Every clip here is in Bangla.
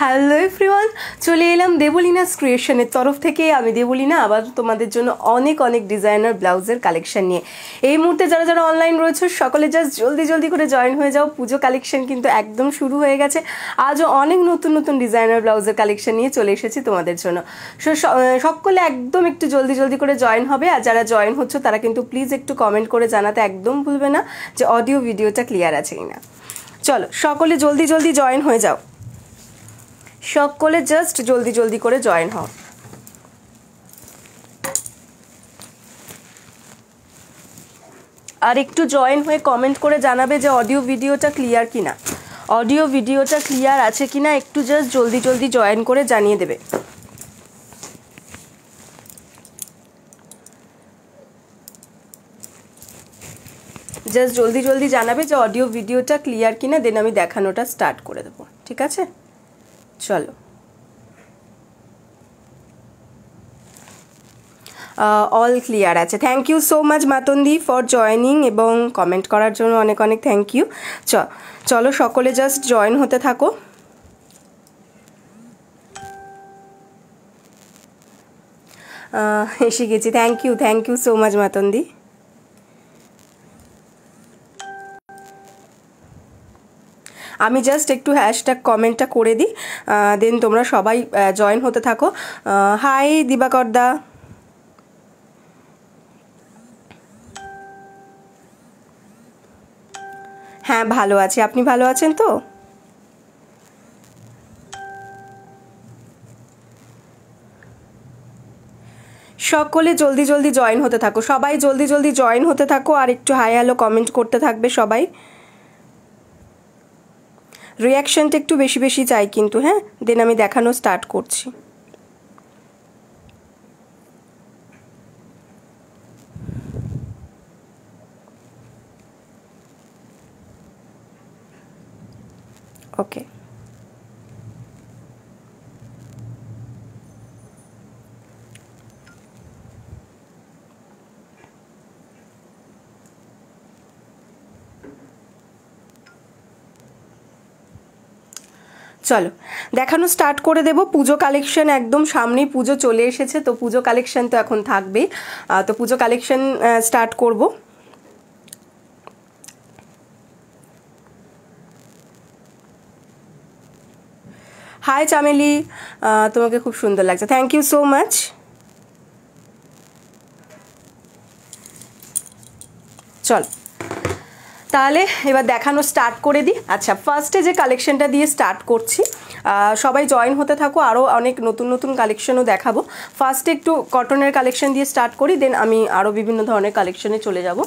হ্যালো এভরিওয়ান, চলে এলাম দেবলীনাস ক্রিয়েশনের তরফ থেকে। আমি দেবলীনা আবার তোমাদের জন্য অনেক অনেক ডিজাইনার ব্লাউজের কালেকশন নিয়ে। এই মুহূর্তে যারা যারা অনলাইন রয়েছে সকলে জাস্ট জলদি জলদি করে জয়েন হয়ে যাও। পুজো কালেকশন কিন্তু একদম শুরু হয়ে গেছে। আজও অনেক নতুন নতুন ডিজাইনার ব্লাউজের কালেকশন নিয়ে চলে এসেছি তোমাদের জন্য। সকলে একদম একটু জলদি জলদি করে জয়েন হবে। আর যারা জয়েন হচ্ছে তারা কিন্তু প্লিজ একটু কমেন্ট করে জানাতে একদম ভুলবে না যে অডিও ভিডিওটা ক্লিয়ার আছে কিনা। চলো সকলে জলদি জলদি জয়েন হয়ে যাও, সকলে জাস্ট জলদি জলদি করে জয়েন হও। আর একটু জয়েন হয়ে কমেন্ট করে জানাবে যে অডিও ভিডিওটা ক্লিয়ার কিনা, অডিও ভিডিওটা ক্লিয়ার আছে কিনা একটু জাস্ট জলদি জলদি জয়েন করে জানিয়ে দেবে। জাস্ট জলদি জলদি জানাবে যে অডিও ভিডিওটা ক্লিয়ার কিনা, দেন আমি দেখানোটা স্টার্ট করে দেবো। ঠিক আছে, চলো। অল ক্লিয়ার আছে। থ্যাংক ইউ সো মাচ মাতন্দি ফর জয়নিং এবং কমেন্ট করার জন্য অনেক অনেক থ্যাংক ইউ। চলো সকলে জাস্ট জয়েন হতে থাকো। এসে গেছি, থ্যাংক ইউ সো মাচ মাতন্দি। আমি জাস্ট একটু হ্যাশট্যাগ কমেন্টটা করে দিই, দেন তোমরা সবাই জয়েন হতে থাকো। হাই দিবাকর দা, হ্যাঁ ভালো আছি, আপনি ভালো আছেন তো? সকলে জলদি জলদি জয়েন হতে থাকো, সবাই জলদি জলদি জয়েন হতে থাকো। আর একটু হাই হ্যালো কমেন্ট করতে থাকবে সবাই। রিয়াকশনটা একটু বেশি বেশি চাই কিন্তু, হ্যাঁ, দেন আমি দেখানো স্টার্ট করছি। ওকে, চলো দেখানো স্টার্ট করে দেবো। পুজো কালেকশন একদম সামনেই, পুজো চলে এসেছে, তো পুজো কালেকশন তো এখন থাকবেই। তো পুজো কালেকশন স্টার্ট করব। হাই চামেলি, তোমাকে খুব সুন্দর লাগছে, থ্যাংক ইউ সো মাচ। চল তাহলে এবার দেখানো স্টার্ট করে দিই। আচ্ছা, ফার্স্টে যে কালেকশনটা দিয়ে স্টার্ট করছি, সবাই জয়েন হতে থাকো, আরও অনেক নতুন নতুন কালেকশনও দেখাবো। ফার্স্টে একটু কটনের কালেকশন দিয়ে স্টার্ট করি, দেন আমি আরও বিভিন্ন ধরনের কালেকশনে চলে যাব।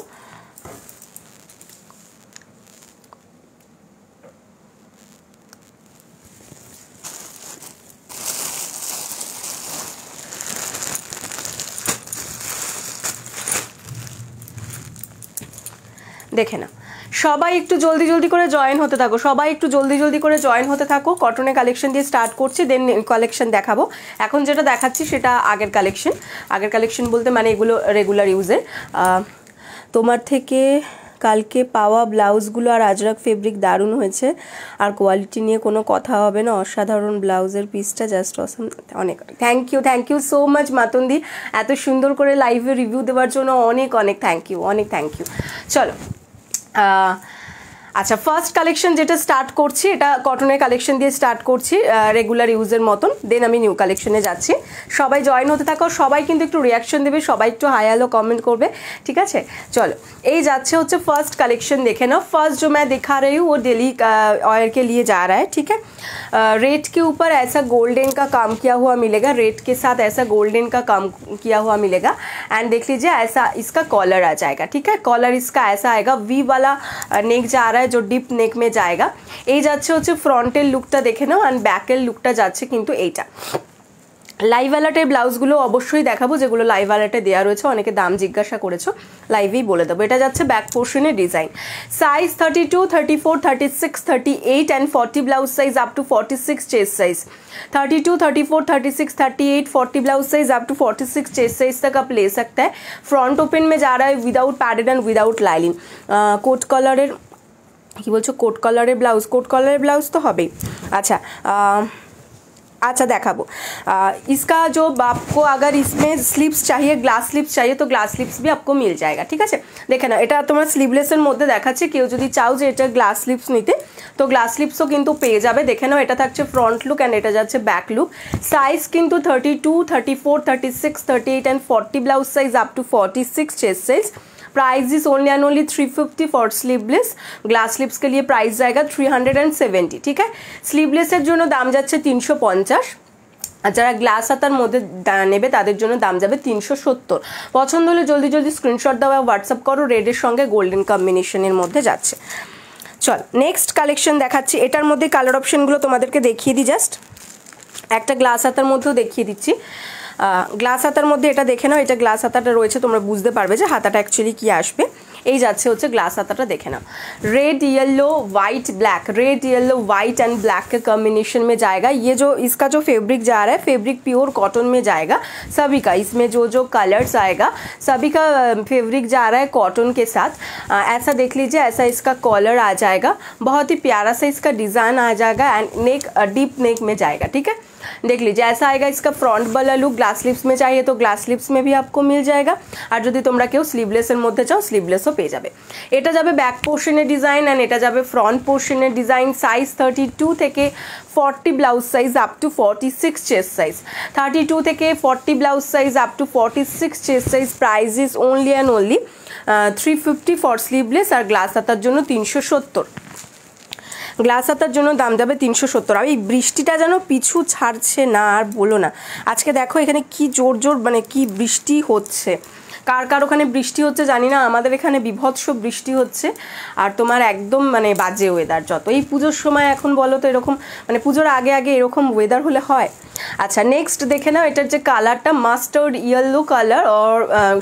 দেখে না, সবাই একটু জলদি জলদি করে জয়েন হতে থাকো, সবাই একটু জলদি জলদি করে জয়েন হতে থাকো। কটনের কালেকশন দিয়ে স্টার্ট করছি, দেন কালেকশন দেখাবো। এখন যেটা দেখাচ্ছি সেটা আগের কালেকশন। আগের কালেকশন বলতে মানে এগুলো রেগুলার ইউজের। তোমার থেকে কালকে পাওয়া ব্লাউজগুলো আর আজরাক ফেব্রিক দারুণ হয়েছে, আর কোয়ালিটি নিয়ে কোনো কথা হবে না, অসাধারণ ব্লাউজের পিসটা জাস্ট অসম। অনেক থ্যাংক ইউ সো মাচ মাতন্দি, এত সুন্দর করে লাইভে রিভিউ দেওয়ার জন্য অনেক অনেক থ্যাংক ইউ। চলো আচ্ছা, ফার্স্ট কালেকশন যেটা স্টার্ট করছি, এটা কটনের কালেকশন দিয়ে স্টার্ট করছি রেগুলার ইউজের মতন, দেন আমি নিউ কালেকশনে যাচ্ছি। সবাই জয়েন হতে থাকো, সবাই কিন্তু একটু রিয়াকশন দেবে, সবাই একটু হাই হ্যালো কমেंट করবে, ঠিক আছে? চলো এই যাচ্ছে হচ্ছে ফার্स्ट कलेक्शन। देखे ना, फर्स्ट जो मैं दिखा रही हूँ वो डेली ऑयल के लिए जा रहा है, ठीक है? रेट के ऊपर ऐसा गोल्डन का काम किया हुआ मिलेगा, रेट के साथ ऐसा गोल्डन का काम किया हुआ मिलेगा। एंड देख लीजिए ऐसा इसका कॉलर आ जाएगा, ठीक है? कॉलर इसका ऐसा आएगा, वी वाला नेक जा रहा है जो डिप नेक में जाएगा। এই যাচ্ছে হচ্ছে ফ্রন্টের লুকটা দেখে নাও, আর ব্যাকের লুকটা যাচ্ছে কিন্তু এইটা। লাইভ অ্যালার্টের ব্লাউজগুলো অবশ্যই দেখাবো, যেগুলো লাইভ অ্যালার্টে দেওয়া রয়েছে, অনেকে দাম জিজ্ঞাসা করেছো, লাইভেই বলে দেবো। এটা যাচ্ছে ব্যাক পোর্শনের design, size 32, 34, 36, 38 and 40 blouse size up to 46 chest size. 32, 34, 36, 38, 40 blouse size up to 46 chest size तक आप ले सकता है। फ्रंट ओपन में जा रहा है without padded and without lining. Coat colour কি বলছো, কোট কালারের ব্লাউজ? কোট কালারের ব্লাউজ তো হবেই। আচ্ছা, अच्छा देखाबो इसका जो आपको अगर इसमें स्लीव्स चाहिए ग्लास स्लीव्स चाहिए तो ग्लास स्लीव्स भी आपको मिल जाएगा ठीक है देखे ना এটা তোমার স্লিভলেসের মধ্যে দেখাচ্ছে কেউ যদি চাও যে এটা গ্লাস স্লিভস নিতে তো গ্লাস স্লিভসও কিন্তু পেয়ে যাবে দেখে নাও এটা থাকছে ফ্রন্ট লুক অ্যান্ড এটা যাচ্ছে ব্যাক লুক সাইজ কিন্তু 32 34 36 38 and 40 blouse size up to 46 chest size price is only and only 350 for sleeveless glass sleeves के लिए प्राइस जाएगा 370 ठीक है स्लीवलेसের জন্য দাম যাচ্ছে 350 আর যারা গ্লাস হাতার মধ্যে নেবে তাদের জন্য দাম যাবে 370 পছন্দ হলে জলদি জলদি স্ক্রিনশট দাও আর হোয়াটসঅ্যাপ করো রেডের সঙ্গে গোল্ডেন কম্বিনেশনের মধ্যে যাচ্ছে চল নেক্সট কালেকশন দেখাচ্ছি এটার মধ্যে কালার অপশনগুলো তোমাদেরকে দেখিয়ে দিই জাস্ট একটা গ্লাস হাতার মধ্যেও দেখিয়ে দিচ্ছি গ্লাস হাতার মধ্যে এটা দেখে নাও এটা গ্লাস হাতাটা রয়েছে তোমরা বুঝতে পারবে যে হাতাটা অ্যাকচুয়ালি কি আসবে এই যাচ্ছে হচ্ছে গ্লাস হাতাটা দেখে নাও red yellow white black red yellow white and black के कॉम्बिनेशन में जाएगा ये जो इसका जो फैब्रिक जा रहा है फैब्रिक प्योर कॉटन में जाएगा सभी का इसमें जो जो कलर्स आएगा सभी का फैब्रिक जा रहा है कॉटन के साथ ऐसा देख लीजिए ऐसा इसका कॉलर आ जाएगा बहुत ही प्यारा सा इसका डिज़ाइन आ जाएगा एंड नेक डीप नेक में जाएगा ठीक है देख लीजिए ऐसा आएगा इसका फ्रंट वाला लुक ग्लास स्लीव्स में चाहिए तो ग्लास स्लीव्स में भी आपको मिल जाएगा और যদি তোমরা কেউ স্লিভলেসের মধ্যে চাও স্লিভলেসও পেয়ে যাবে এটা যাবে ব্যাক পোর্শনের ডিজাইন এন্ড এটা যাবে ফ্রন্ট পোর্শনের ডিজাইন সাইজ 32 থেকে 40 blouse size up to 46 chest size 32 থেকে 40 blouse size up to 46 chest size price is only and only 350 for sleeveless আর গ্লাস হাতার জন্য 370 গ্লাস হাতার জন্য দাম যাবে 370 আর এই বৃষ্টিটা যেন পিছু ছাড়ছে না আর বলো না আজকে দেখো এখানে কি জোর জোর মানে কি বৃষ্টি হচ্ছে কার কার ওখানে বৃষ্টি হচ্ছে জানি না আমাদের এখানে বিভৎস বৃষ্টি হচ্ছে আর তোমার একদম মানে বাজে ওয়েদার যত এই পুজোর সময় এখন বলো তো এরকম মানে পুজোর আগে আগে এরকম ওয়েদার হলে হয় আচ্ছা নেক্সট দেখে নাও এটার যে কালারটা মাস্টার্ড ইয়েলো কালার আর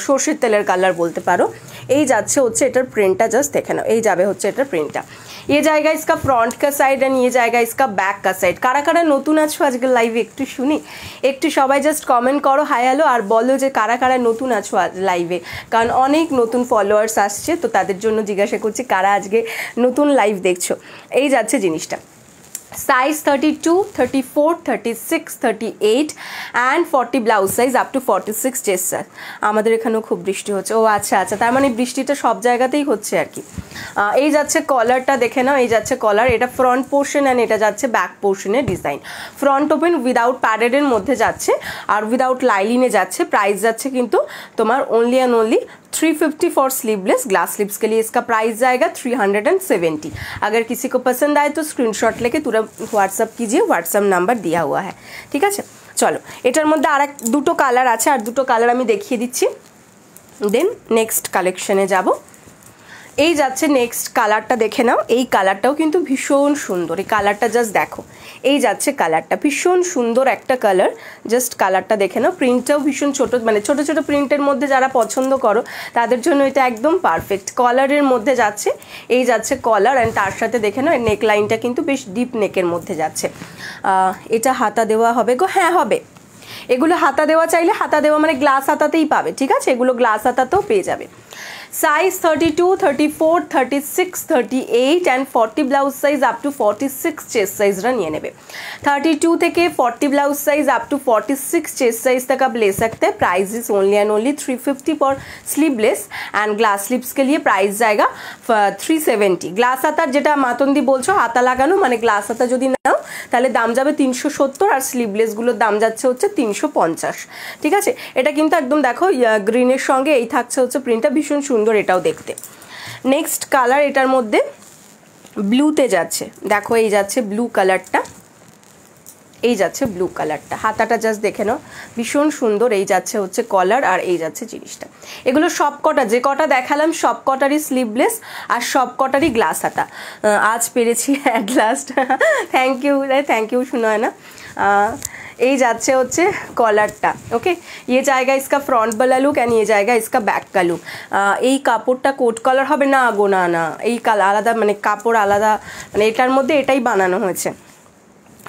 সরষের তেলের কালার বলতে পারো এই যাচ্ছে হচ্ছে এটার প্রিন্টটা জাস্ট দেখে নাও এই যাবে হচ্ছে এটার প্রিন্টটা ये जाएगा इसका फ्रंट का साइड एंड ये जाएगा इसका बैक का साइड कारा कारा नतून आछो आजके लाइवे एकटू शुनी एकटू सबाई जस्ट कमेंट करो हाई हेलो और बोलो जे कारा कारा नतून आछो लाइवे कारण अनेक नतून फलोअर्स आसछे तो तादेर जोन्नो जिज्ञासा करछि कारा आजके नतून लाइव देखछो एई जाच्छे जिनिसटा size 32 34 36 38 and 40 blouse size up to 46 chest size আমাদের এখানেও খুব বৃষ্টি হচ্ছে ও আচ্ছা আচ্ছা তার মানে বৃষ্টিটা সব জায়গাতেই হচ্ছে আর কি এই যাচ্ছে কলারটা দেখে নাও এই যাচ্ছে কলার এটা ফ্রন্ট পোর্শন এন্ড এটা যাচ্ছে ব্যাক পোর্শনের ডিজাইন ফ্রন্ট ওপেন উইদাউট প্যাডেডের মধ্যে যাচ্ছে আর উইদাউট লাইলিনে যাচ্ছে প্রাইস যাচ্ছে কিন্তু তোমার only and only 350 for sleeveless glass sleeves के लिए इसका प्राइस जाएगा 370 अगर किसी को पसंद आए तो स्क्रीनशॉट लेके तुरंत व्हाट्सअप कीजिए व्हाट्सअप नंबर दिया हुआ है ठीक है चलो एटार मध्य आर दुटो कालार आछे और दुटो कालार आमी देखिए दिच्छी देन नेक्स्ट कालेक्शने जाबो এই যাচ্ছে নেক্সট কালারটা দেখে নাও এই কালারটাও কিন্তু ভীষণ সুন্দর এই কালারটা জাস্ট দেখো এই যাচ্ছে কালারটা ভীষণ সুন্দর একটা কালার জাস্ট কালারটা দেখে নাও প্রিন্টটাও ভীষণ ছোট মানে ছোট ছোট প্রিন্টের মধ্যে যারা পছন্দ করো তাদের জন্য এটা একদম পারফেক্ট কলারের মধ্যে যাচ্ছে এই যাচ্ছে কলার এন্ড তার সাথে দেখে নাও নেক লাইনটা কিন্তু বেশ ডিপ নেকের মধ্যে যাচ্ছে এটা হাতা দেওয়া হবে গো হ্যাঁ হবে এগুলো হাতা দেওয়া চাইলে হাতা দেওয়া মানে গ্লাস হাতাতেই পাবে ঠিক আছে এগুলো গ্লাস হাতাতেও পেয়ে যাবে size 32 34 36 38 and 40 blouse size up to 46 chest size रा निये नेबे 32 থেকে 40 blouse size up to 46 chest size तक आप ले सकते हैं price is only and only 350 for sleeveless and glass sleeves के लिए प्राइस जाएगा 370 ग्लास हातार जेटा मातंदी बोलछो हाता लागानो माने ग्लास हाता जोदि नाओ তাহলে দাম যাবে 370 আর স্লিভলেস গুলোর দাম যাচ্ছে হচ্ছে 350 ঠিক আছে এটা কিন্তু একদম দেখো গ্রিনের সঙ্গে এই থাকছে হচ্ছে প্রিন্টটা ভীষণ সুন্দর এটাও দেখতে নেক্সট কালার এটার মধ্যে ব্লুতে যাচ্ছে দেখো এই যাচ্ছে ব্লু কালারটা এই যাচ্ছে ব্লু কালারটা হাতাটা জাস্ট দেখে নাও ভীষণ সুন্দর এই যাচ্ছে হচ্ছে কলার আর এই যাচ্ছে জিনিসটা এগুলো সব কটা যে কটা দেখালাম সব কটারই স্লিভলেস আর সব কটারই গ্লাস হাতা আজ পেরেছি এট লাস্ট थैंक यू শোনা হয় না এই যাচ্ছে হচ্ছে কলারটা ওকে ये जाएगा इसका फ्रंट वाला लुक एंड ये जाएगा इसका बैक का लुक এই কাপড়টা কোট কালার হবে না গো না না এই কালার আলাদা মানে কাপড় আলাদা মানে এটার মধ্যে এটাই বানানো হয়েছে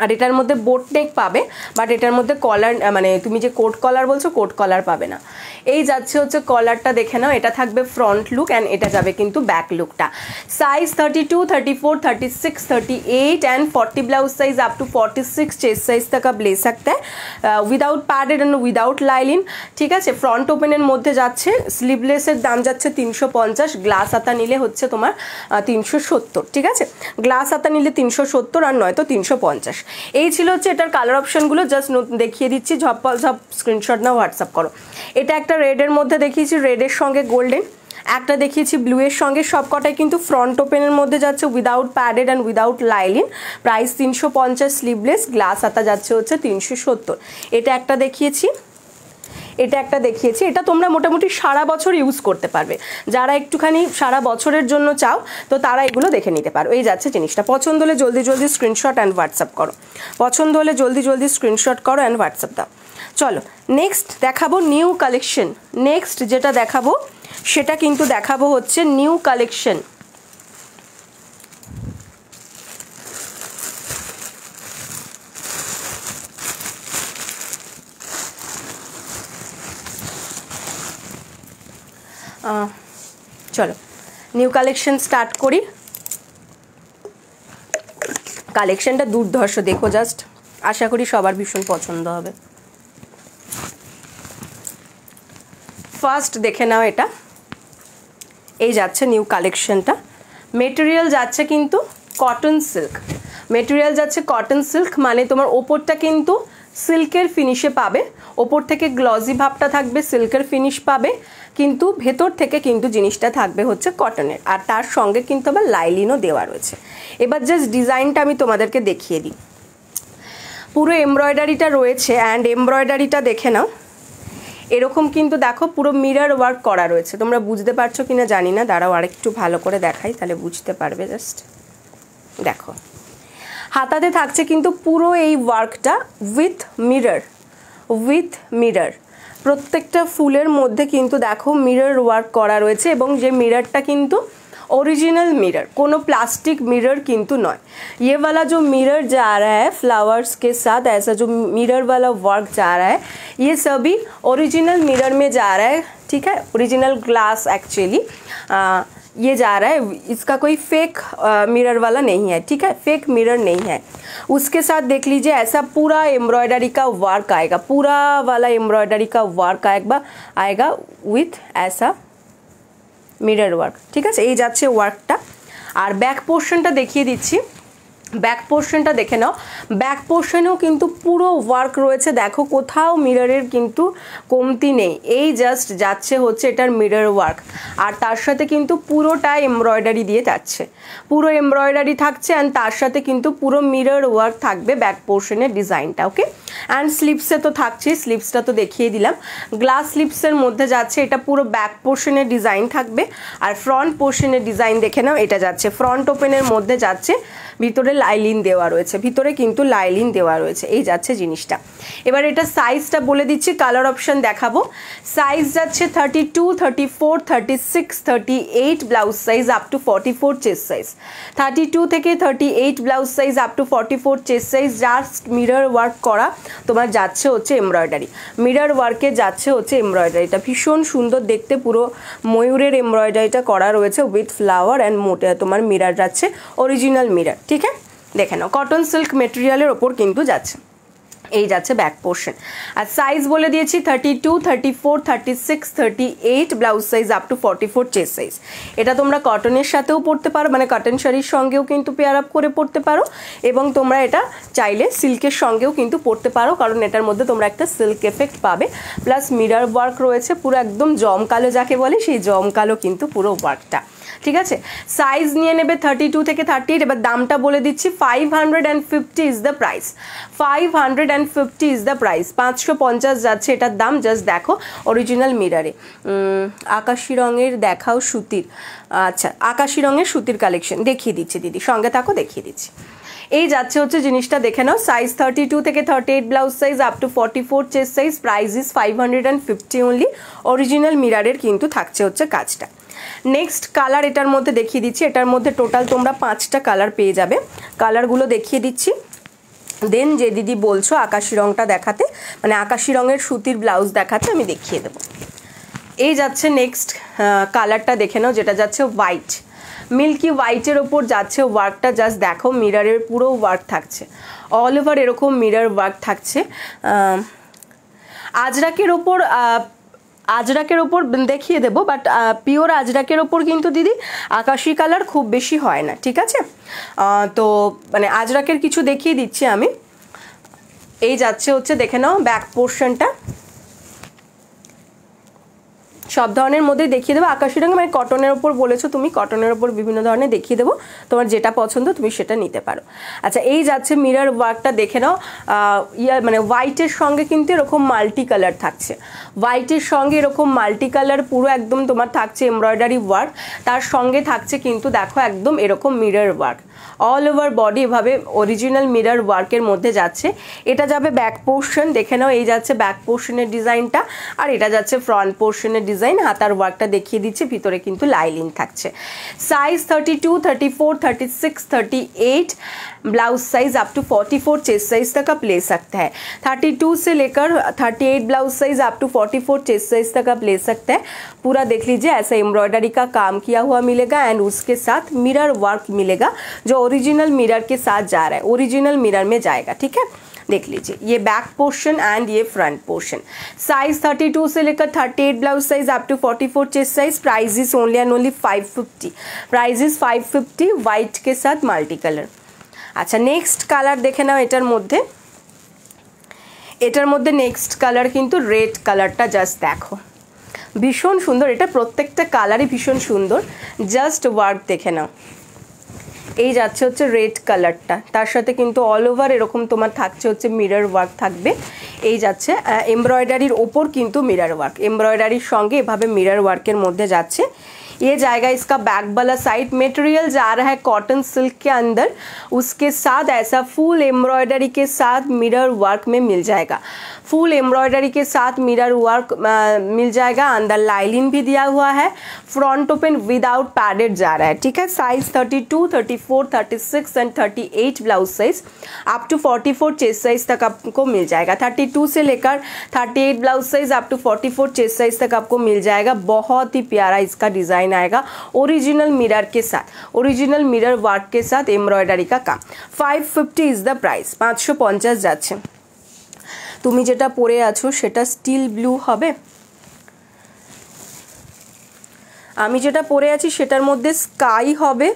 আর এটার মধ্যে বোট নেক পাবে, বাট এটার মধ্যে কলার মানে তুমি যে কোট কলার বলছো কোট কলার পাবে না। এই যাচ্ছে হচ্ছে কলারটা, দেখে নাও, এটা থাকবে ফ্রন্ট লুক অ্যান্ড এটা যাবে কিন্তু ব্যাক লুকটা। Size 32, 34, 36, 38 and 40 blouse size up to 46 chest size तक आप ले सकते हैं without padded and without lining. ঠিক আছে, ফ্রন্ট ওপেনের মধ্যে যাচ্ছে, স্লিভলেসের দাম যাচ্ছে 350, গ্লাস হাতা নিলে হচ্ছে তোমার 370। ঠিক আছে, গ্লাস হাতা নিলে 370 আর নয়তো 350। এই ছিল হচ্ছে এটার কালার অপশনগুলো, জাস্ট দেখিয়ে দিচ্ছি, ঝপঝপ স্ক্রিনশট নাও, হোয়াটসঅ্যাপ করো। এটা একটা রেডের মধ্যে দেখিয়েছি, রেডের সঙ্গে গোল্ডেন, একটা দেখিয়েছি ব্লু এর সঙ্গে, সবকটাই কিন্তু ফ্রন্ট ওপেনের মধ্যে যাচ্ছে without padded and without lining, price 350, sleeveless, glass হাতা যাচ্ছে হচ্ছে 370। এটা একটা দেখিয়েছি, এটা একটা দেখিয়েছি, এটা তোমরা মোটামুটি সারা বছর ইউজ করতে পারবে, যারা একটুখানি সারা বছরের জন্য চাও তো তারা এগুলো দেখে নিতে পারো। এই যাচ্ছে জিনিসটা, পছন্দ হলে জলদি জলদি স্ক্রিনশট অ্যান্ড হোয়াটসঅ্যাপ করো, পছন্দ হলে জলদি জলদি স্ক্রিনশট করো অ্যান্ড হোয়াটসঅ্যাপ দাও। চলো নেক্সট দেখাবো নিউ কালেকশন। নেক্সট যেটা দেখাবো সেটা কিন্তু দেখাবো হচ্ছে নিউ কালেকশন। চলো নিউ কালেকশন স্টার্ট করি। কালেকশনটা দুর্ধর্ষ, দেখো জাস্ট, আশা করি সবার ভীষণ পছন্দ হবে। ফার্স্ট দেখে নাও, এটা এই যাচ্ছে নিউ কালেকশনটা। মেটেরিয়াল যাচ্ছে কিন্তু কটন সিল্ক, মেটেরিয়াল যাচ্ছে কটন সিল্ক, মানে তোমার ওপরটা কিন্তু সিল্কের ফিনিশে পাবে, ওপর থেকে গ্লজি ভাবটা থাকবে, সিল্কের ফিনিশ পাবে, কিন্তু ভেতর থেকে কিন্তু জিনিসটা থাকবে হচ্ছে কটনের, আর তার সঙ্গে কিন্তু আবার লাইলিনও দেওয়া রয়েছে। এবার জাস্ট ডিজাইনটা আমি তোমাদেরকে দেখিয়ে দিই। পুরো এমব্রয়ডারিটা রয়েছে অ্যান্ড এমব্রয়ডারিটা দেখে নাও, এরকম কিন্তু দেখো পুরো মিরর ওয়ার্ক করা রয়েছে, তোমরা বুঝতে পারছো কিনা জানি না, দাঁড়াও আরেকটু ভালো করে দেখাই তাহলে বুঝতে পারবে। জাস্ট দেখো, হাতাতে থাকছে কিন্তু পুরো এই ওয়ার্কটা উইথ মিরর, প্রত্যেকটা ফুলের মধ্যে কিন্তু দেখো মিরর ওয়ার্ক করা রয়েছে, এবং যে মিররটা কিন্তু ओरिजिनल मिरर, कोनो प्लास्टिक मिरर किंतु नॉय। ये वाला जो मिरर जा रहा है फ्लावर्स के साथ, ऐसा जो मिरर वाला वर्क जा रहा है, ये सभी ओरिजिनल मिरर में जा रहा है। ठीक है, ओरिजिनल ग्लास एक्चुअली ये जा रहा है, इसका कोई फेक मिरर वाला नहीं है। ठीक है, फेक मिरर नहीं है। उसके साथ देख लीजिए ऐसा पूरा एम्ब्रॉयडरी का वर्क आएगा, पूरा वाला एम्ब्रॉयडरी का वर्क आएगा विथ ऐसा মিরর ওয়ার্ক। ঠিক আছে, এই যাচ্ছে ওয়ার্কটা। আর ব্যাক পোর্শনটা দেখিয়ে দিচ্ছি, ব্যাক পোর্শনটা দেখে নাও, ব্যাক পোর্শনেও কিন্তু পুরো ওয়ার্ক রয়েছে, দেখো কোথাও মিররের কিন্তু কমতি নেই, এই জাস্ট যাচ্ছে হচ্ছে এটার মিরর ওয়ার্ক, আর তার সাথে কিন্তু পুরোটা এমব্রয়ডারি দিয়ে যাচ্ছে, পুরো এমব্রয়ডারি থাকছে অ্যান্ড তার সাথে কিন্তু পুরো মিরর ওয়ার্ক থাকবে ব্যাক পোর্শনের ডিজাইনটা। ওকে, অ্যান্ড স্লিভসে তো থাকছে, স্লিভসটা তো দেখিয়ে দিলাম, গ্লাস স্লিভসের মধ্যে যাচ্ছে, এটা পুরো ব্যাক পোর্শনের ডিজাইন থাকবে। আর ফ্রন্ট পোর্শনের ডিজাইন দেখে নাও, এটা যাচ্ছে ফ্রন্ট ওপেনের মধ্যে যাচ্ছে, ভিতরে লাইলিন দেওয়া রয়েছে, ভিতরে কিন্তু লাইলিন দেওয়া রয়েছে, এই যাচ্ছে জিনিসটা। এবার এটা সাইজটা বলে দিচ্ছি, কালার অপশন দেখাবো। সাইজ যাচ্ছে 32, 34, 36, 38 blouse size up to 44 chest size, 32 থেকে 38 blouse size up to 44 chest size, just mirror work করা তোমার যাচ্ছে হচ্ছে এমব্রয়ডারি, মিরর ওয়ার্কে যাচ্ছে হচ্ছে এমব্রয়ডারিটা, ভীষণ সুন্দর দেখতে, পুরো ময়ূরের এমব্রয়ডারিটা করা রয়েছে উইথ ফ্লাওয়ার অ্যান্ড মোটে তোমার মিরর যাচ্ছে অরিজিনাল মিরর। ঠিক আছে, দেখে নাও কটন সিল্ক মেটেরিয়ালের ওপর কিন্তু যাচ্ছে, এই যাচ্ছে ব্যাক পোর্শন। আর সাইজ বলে দিয়েছি 32, 34, 36, 38 blouse size up to 44 chest size. এটা তোমরা কটনের সাথেও পরতে পারো, মানে কটন শাড়ির সঙ্গেও কিন্তু পেয়ার আপ করে পরতে পারো, এবং তোমরা এটা চাইলে সিল্কের সঙ্গেও কিন্তু পরতে পারো, কারণ এটার মধ্যে তোমরা একটা সিল্ক এফেক্ট পাবে, প্লাস মিরর ওয়ার্ক রয়েছে, পুরো একদম জমকালো যাকে বলে সেই জমকালো কিন্তু পুরো ওয়ার্কটা। ঠিক আছে, সাইজ নিয়ে নেবে 32 থেকে 38। এবার দামটা বলে দিচ্ছি, 550 is the price, 550 is the price, 550 যাচ্ছে এটার দাম। জাস্ট দেখো অরিজিনাল মিররে, আকাশি রঙের দেখাও সুতির, আচ্ছা আকাশি রঙের সুতির কালেকশন দেখিয়ে দিচ্ছি দিদি, সঙ্গে থাকো দেখিয়ে দিচ্ছি। এই যাচ্ছে হচ্ছে জিনিসটা দেখে নাও, সাইজ 32 থেকে 38 blouse size up to 44 chest size, price is 550 only, original মিররের কিন্তু থাকছে হচ্ছে কাজটা। নেক্সট কালার এটার মধ্যে দেখিয়ে দিচ্ছি, এটার মধ্যে টোটাল তোমরা 5টা কালার পেয়ে যাবে, কালারগুলো দেখিয়ে দিচ্ছি। দেন যে দিদি বলছো আকাশি রঙটা দেখাতে, মানে আকাশি রঙের সুতির ব্লাউজ দেখাতে, আমি দেখিয়ে দেবো। এই যাচ্ছে নেক্সট কালারটা দেখে নাও, যেটা যাচ্ছে হোয়াইট, মিল্কি হোয়াইটের ওপর যাচ্ছে ওয়ার্কটা। জাস্ট দেখো মিররের পুরো ওয়ার্ক থাকছে, অল ওভার এরকম মিরর ওয়ার্ক থাকছে। আজরাকের ওপর দেখিয়ে দেবো, বাট পিওর আজরাকের ওপর কিন্তু দিদি আকাশি কালার খুব বেশি হয় না, ঠিক আছে? তো মানে আজরাকের কিছু দেখিয়ে দিচ্ছি আমি। এই যাচ্ছে হচ্ছে দেখে নাও ব্যাক পোর্শনটা, সব ধরনের মধ্যে দেখিয়ে দেবো। আকাশি রঙ মানে কটনের ওপর বলেছো তুমি, কটনের ওপর বিভিন্ন ধরনের দেখিয়ে দেবো, তোমার যেটা পছন্দ তুমি সেটা নিতে পারো। আচ্ছা, এই যাচ্ছে মিরর ওয়ার্কটা দেখে নাও, মানে হোয়াইটের সঙ্গে কিন্তু এরকম মাল্টি কালার থাকছে, হোয়াইটের সঙ্গে এরকম মাল্টি কালার পুরো একদম তোমার থাকছে এমব্রয়ডারি ওয়ার্ক, তার সঙ্গে থাকছে কিন্তু দেখো একদম এরকম mirror work, all over body এভাবে অরিজিনাল মিরর ওয়ার্কের মধ্যে যাচ্ছে। এটা যাবে ব্যাক পোর্শন, দেখে নাও এই যাচ্ছে ব্যাক পোর্শনের ডিজাইনটা, আর এটা যাচ্ছে ফ্রন্ট পোর্শনের ডিজাইন। হাতার ওয়ার্কটা দেখিয়ে দিচ্ছে, ভিতরে কিন্তু লাইলিন থাকছে। Size 32, 34, 36, 38, blouse size up to 44 chest size तक आप ले सकते हैं। 32 से लेकर 38 blouse size up to 44 chest size तक आप ले सकते हैं। पूरा देख लीजिए, ऐसा एम्ब्रॉयडरी का काम किया हुआ मिलेगा एंड उसके साथ मिरर वर्क मिलेगा जो ओरिजिनल मिरर के साथ जा रहा है, ओरिजिनल मिरर में जाएगा, ठीक है? देख लीजिए ये बैक पोर्शन एंड ये फ्रंट पोर्शन। साइज 32 से लेकर 38 blouse size up to 44 chest size. Price is only and only 550, price is 550 white के साथ मल्टी कलर। अच्छा, नेक्स्ट कलर देखे नाओ, एटार मध्य नेक्स्ट कलर किन्तु रेड कलरटा जस्ट देखो भीषण सुंदर, एटा प्रत्येकटा कलर ही भीषण सुंदर, जस्ट वार्क देखे नाओ। এই যাচ্ছে হচ্ছে রেড কালারটা, তার সাথে কিন্তু অল ওভার এরকম তোমার থাকছে হচ্ছে মিরর ওয়ার্ক থাকবে। এই যাচ্ছে এমব্রয়ডারির ওপর কিন্তু মিরর ওয়ার্ক, এমব্রয়ডারির সঙ্গে এভাবে মিরর ওয়ার্কের মধ্যে যাচ্ছে। ये जाएगा इसका बैक वाला साइड, मटेरियल जा रहा है कॉटन सिल्क के अंदर, उसके साथ ऐसा फुल एम्ब्रॉयडरी के साथ मिरर वर्क में मिल जाएगा, फुल एम्ब्रॉयडरी के साथ मिरर वर्क मिल जाएगा। अंदर लाइनिंग भी दिया हुआ है, फ्रंट ओपन विदाउट पैडेड जा रहा है, ठीक है? Size 32, 34, 36 and 38 blouse size up to 44 chest size तक आपको मिल जाएगा। 32 से लेकर 38 blouse size up to 44 chest size तक आपको मिल जाएगा। बहुत ही प्यारा इसका डिज़ाइन आएगा ओरिजिनल मिरर के साथ, ओरिजिनल मिरर वर्क के साथ एम्ब्रॉयडरी का काम। 550 इज द प्राइस, 550 যাচ্ছে। তুমি যেটা পরে আছো সেটা স্টিল ব্লু হবে, আমি যেটা পরে আছি সেটার মধ্যে স্কাই হবে,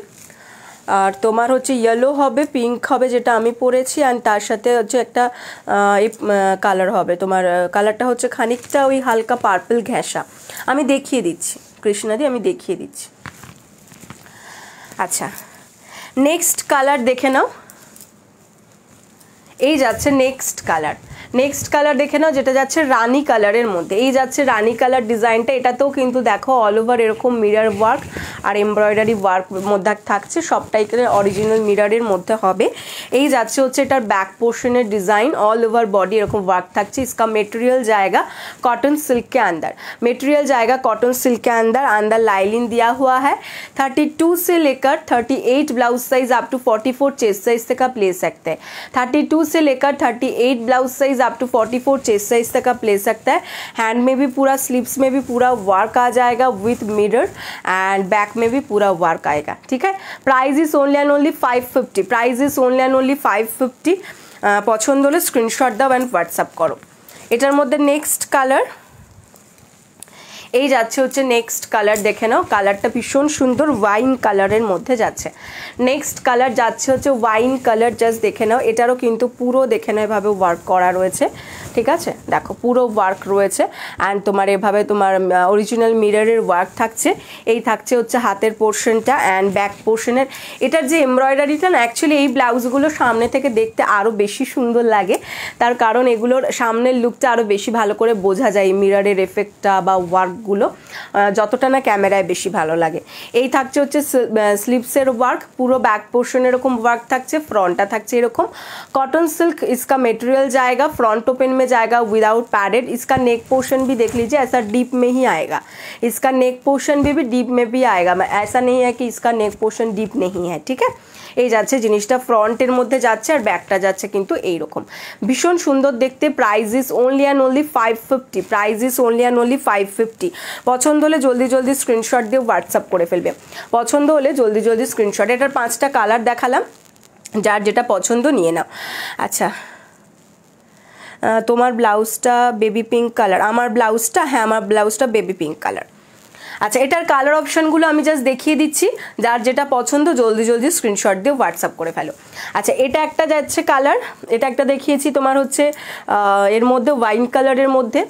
আর তোমার হচ্ছে ইয়েলো হবে, পিঙ্ক হবে যেটা আমি পরেছি, আর তার সাথে হচ্ছে একটা কালার হবে, তোমার কালারটা হচ্ছে খানিকটা ওই হালকা পার্পল ঘেঁষা। আমি দেখিয়ে দিচ্ছি কৃষ্ণাদি, আমি দেখিয়ে দিচ্ছি। আচ্ছা, নেক্সট কালার দেখে নাও, এই যাচ্ছে নেক্সট কালার, नेक्स्ट कलर देखे ना जेटा जाच्छे रानी कलर मध्य, ये जाच्छे रानी कलर डिजाइनटा, एटातेও কিন্তু দেখো অল ওভার এরকম মিরর ওয়ার্ক আর এমব্রয়ডারি ওয়ার্ক মধ্যে থাকছে, সবটাই করে অরিজিনাল মিররের মধ্যে হবে। এই যাচ্ছে হচ্ছে এটার ব্যাক পোর্শনের ডিজাইন, অল ওভার বডি এরকম ওয়ার্ক থাকছে। इसका मटेरियल जाएगा कॉटन सिल्क के अंदर, मटेरियल जाएगा कॉटन सिल्क के अंदर, अंदर लाइनिंग दिया हुआ है। 32 से लेकर 38 blouse size up to 44 chest size तक आप ले सकते हैं। 32 से लेकर 38 blouse size up to 44 chest size तक आप ले सकता है। हैंड में भी पूरा, स्लीव्स में भी पूरा वर्क आ जाएगा विथ मिरर, एंड बैक में भी पूरा वर्क आएगा, ठीक है। Price is only and only 550, price is only and only 550। पसंद हले स्क्रीनशट दाओ एंड व्हाट्सअप करो। एटार मध्य नेक्स्ट कलर, এই যাচ্ছে হচ্ছে নেক্সট কালার দেখে নাও, কালারটা ভীষণ সুন্দর ওয়াইন কালারের মধ্যে যাচ্ছে। নেক্সট কালার যাচ্ছে হচ্ছে ওয়াইন কালার, জাস্ট দেখে নাও, এটারও কিন্তু পুরো দেখে নাও এভাবে ওয়ার্ক করা রয়েছে, ঠিক আছে, দেখো পুরো ওয়ার্ক রয়েছে, অ্যান্ড তোমার এভাবে তোমার অরিজিনাল মিররের ওয়ার্ক থাকছে। এই থাকছে হচ্ছে হাতের পোর্শনটা অ্যান্ড ব্যাক পোর্শনের। এটার যে এমব্রয়ডারিটা না, অ্যাকচুয়ালি এই ব্লাউজগুলো সামনে থেকে দেখতে আরও বেশি সুন্দর লাগে, তার কারণ এগুলোর সামনের লুকটা আরও বেশি ভালো করে বোঝা যায়, মিররের এফেক্টটা বা ওয়ার্ক ওয়ার্কগুলো, যতটা না ক্যামেরায় বেশি ভালো লাগে। এই থাকছে হচ্ছে স্লিভসের ওয়ার্ক, পুরো बैक पोर्शन এরকম ওয়ার্ক থাকছে, ফ্রন্টটা থাকছে এরকম। कॉटन सिल्क इसका मटेरियल जाएगा, फ्रंट ओपन में जाएगा विदाउट पैडेड। इसका नेक पोर्शन भी देख लीजिए ऐसा डीप में ही आएगा, इसका नेक पोर्शन भी डीप में भी आएगा, ऐसा नहीं है कि इसका नेक पोर्शन डीप नहीं है। ठीक है, এই যাচ্ছে জিনিসটা ফ্রন্টের মধ্যে যাচ্ছে আর ব্যাকটা যাচ্ছে কিন্তু এইরকম, ভীষণ সুন্দর দেখতে। Price is only and only 550, price is only and only 550। পছন্দ হলে জলদি জলদি স্ক্রিনশট দিয়ে হোয়াটসঅ্যাপ করে ফেলবে, পছন্দ হলে জলদি জলদি স্ক্রিনশট। এটার 5টা কালার দেখালাম, যার যেটা পছন্দ নিয়ে নাও। আচ্ছা, তোমার ব্লাউজটা বেবি পিঙ্ক কালার, আমার ব্লাউজটা, হ্যাঁ আমার ব্লাউজটা বেবি পিঙ্ক কালার। আচ্ছা, এটার কালার অপশানগুলো আমি জাস্ট দেখিয়ে দিচ্ছি, যার যেটা পছন্দ জলদি জলদি স্ক্রিনশট দিয়ে হোয়াটসঅ্যাপ করে ফেলো। আচ্ছা, এটা একটা যাচ্ছে কালার, এটা একটা দেখিয়েছি তোমার হচ্ছে এর মধ্যে ওয়াইন কালারের মধ্যে,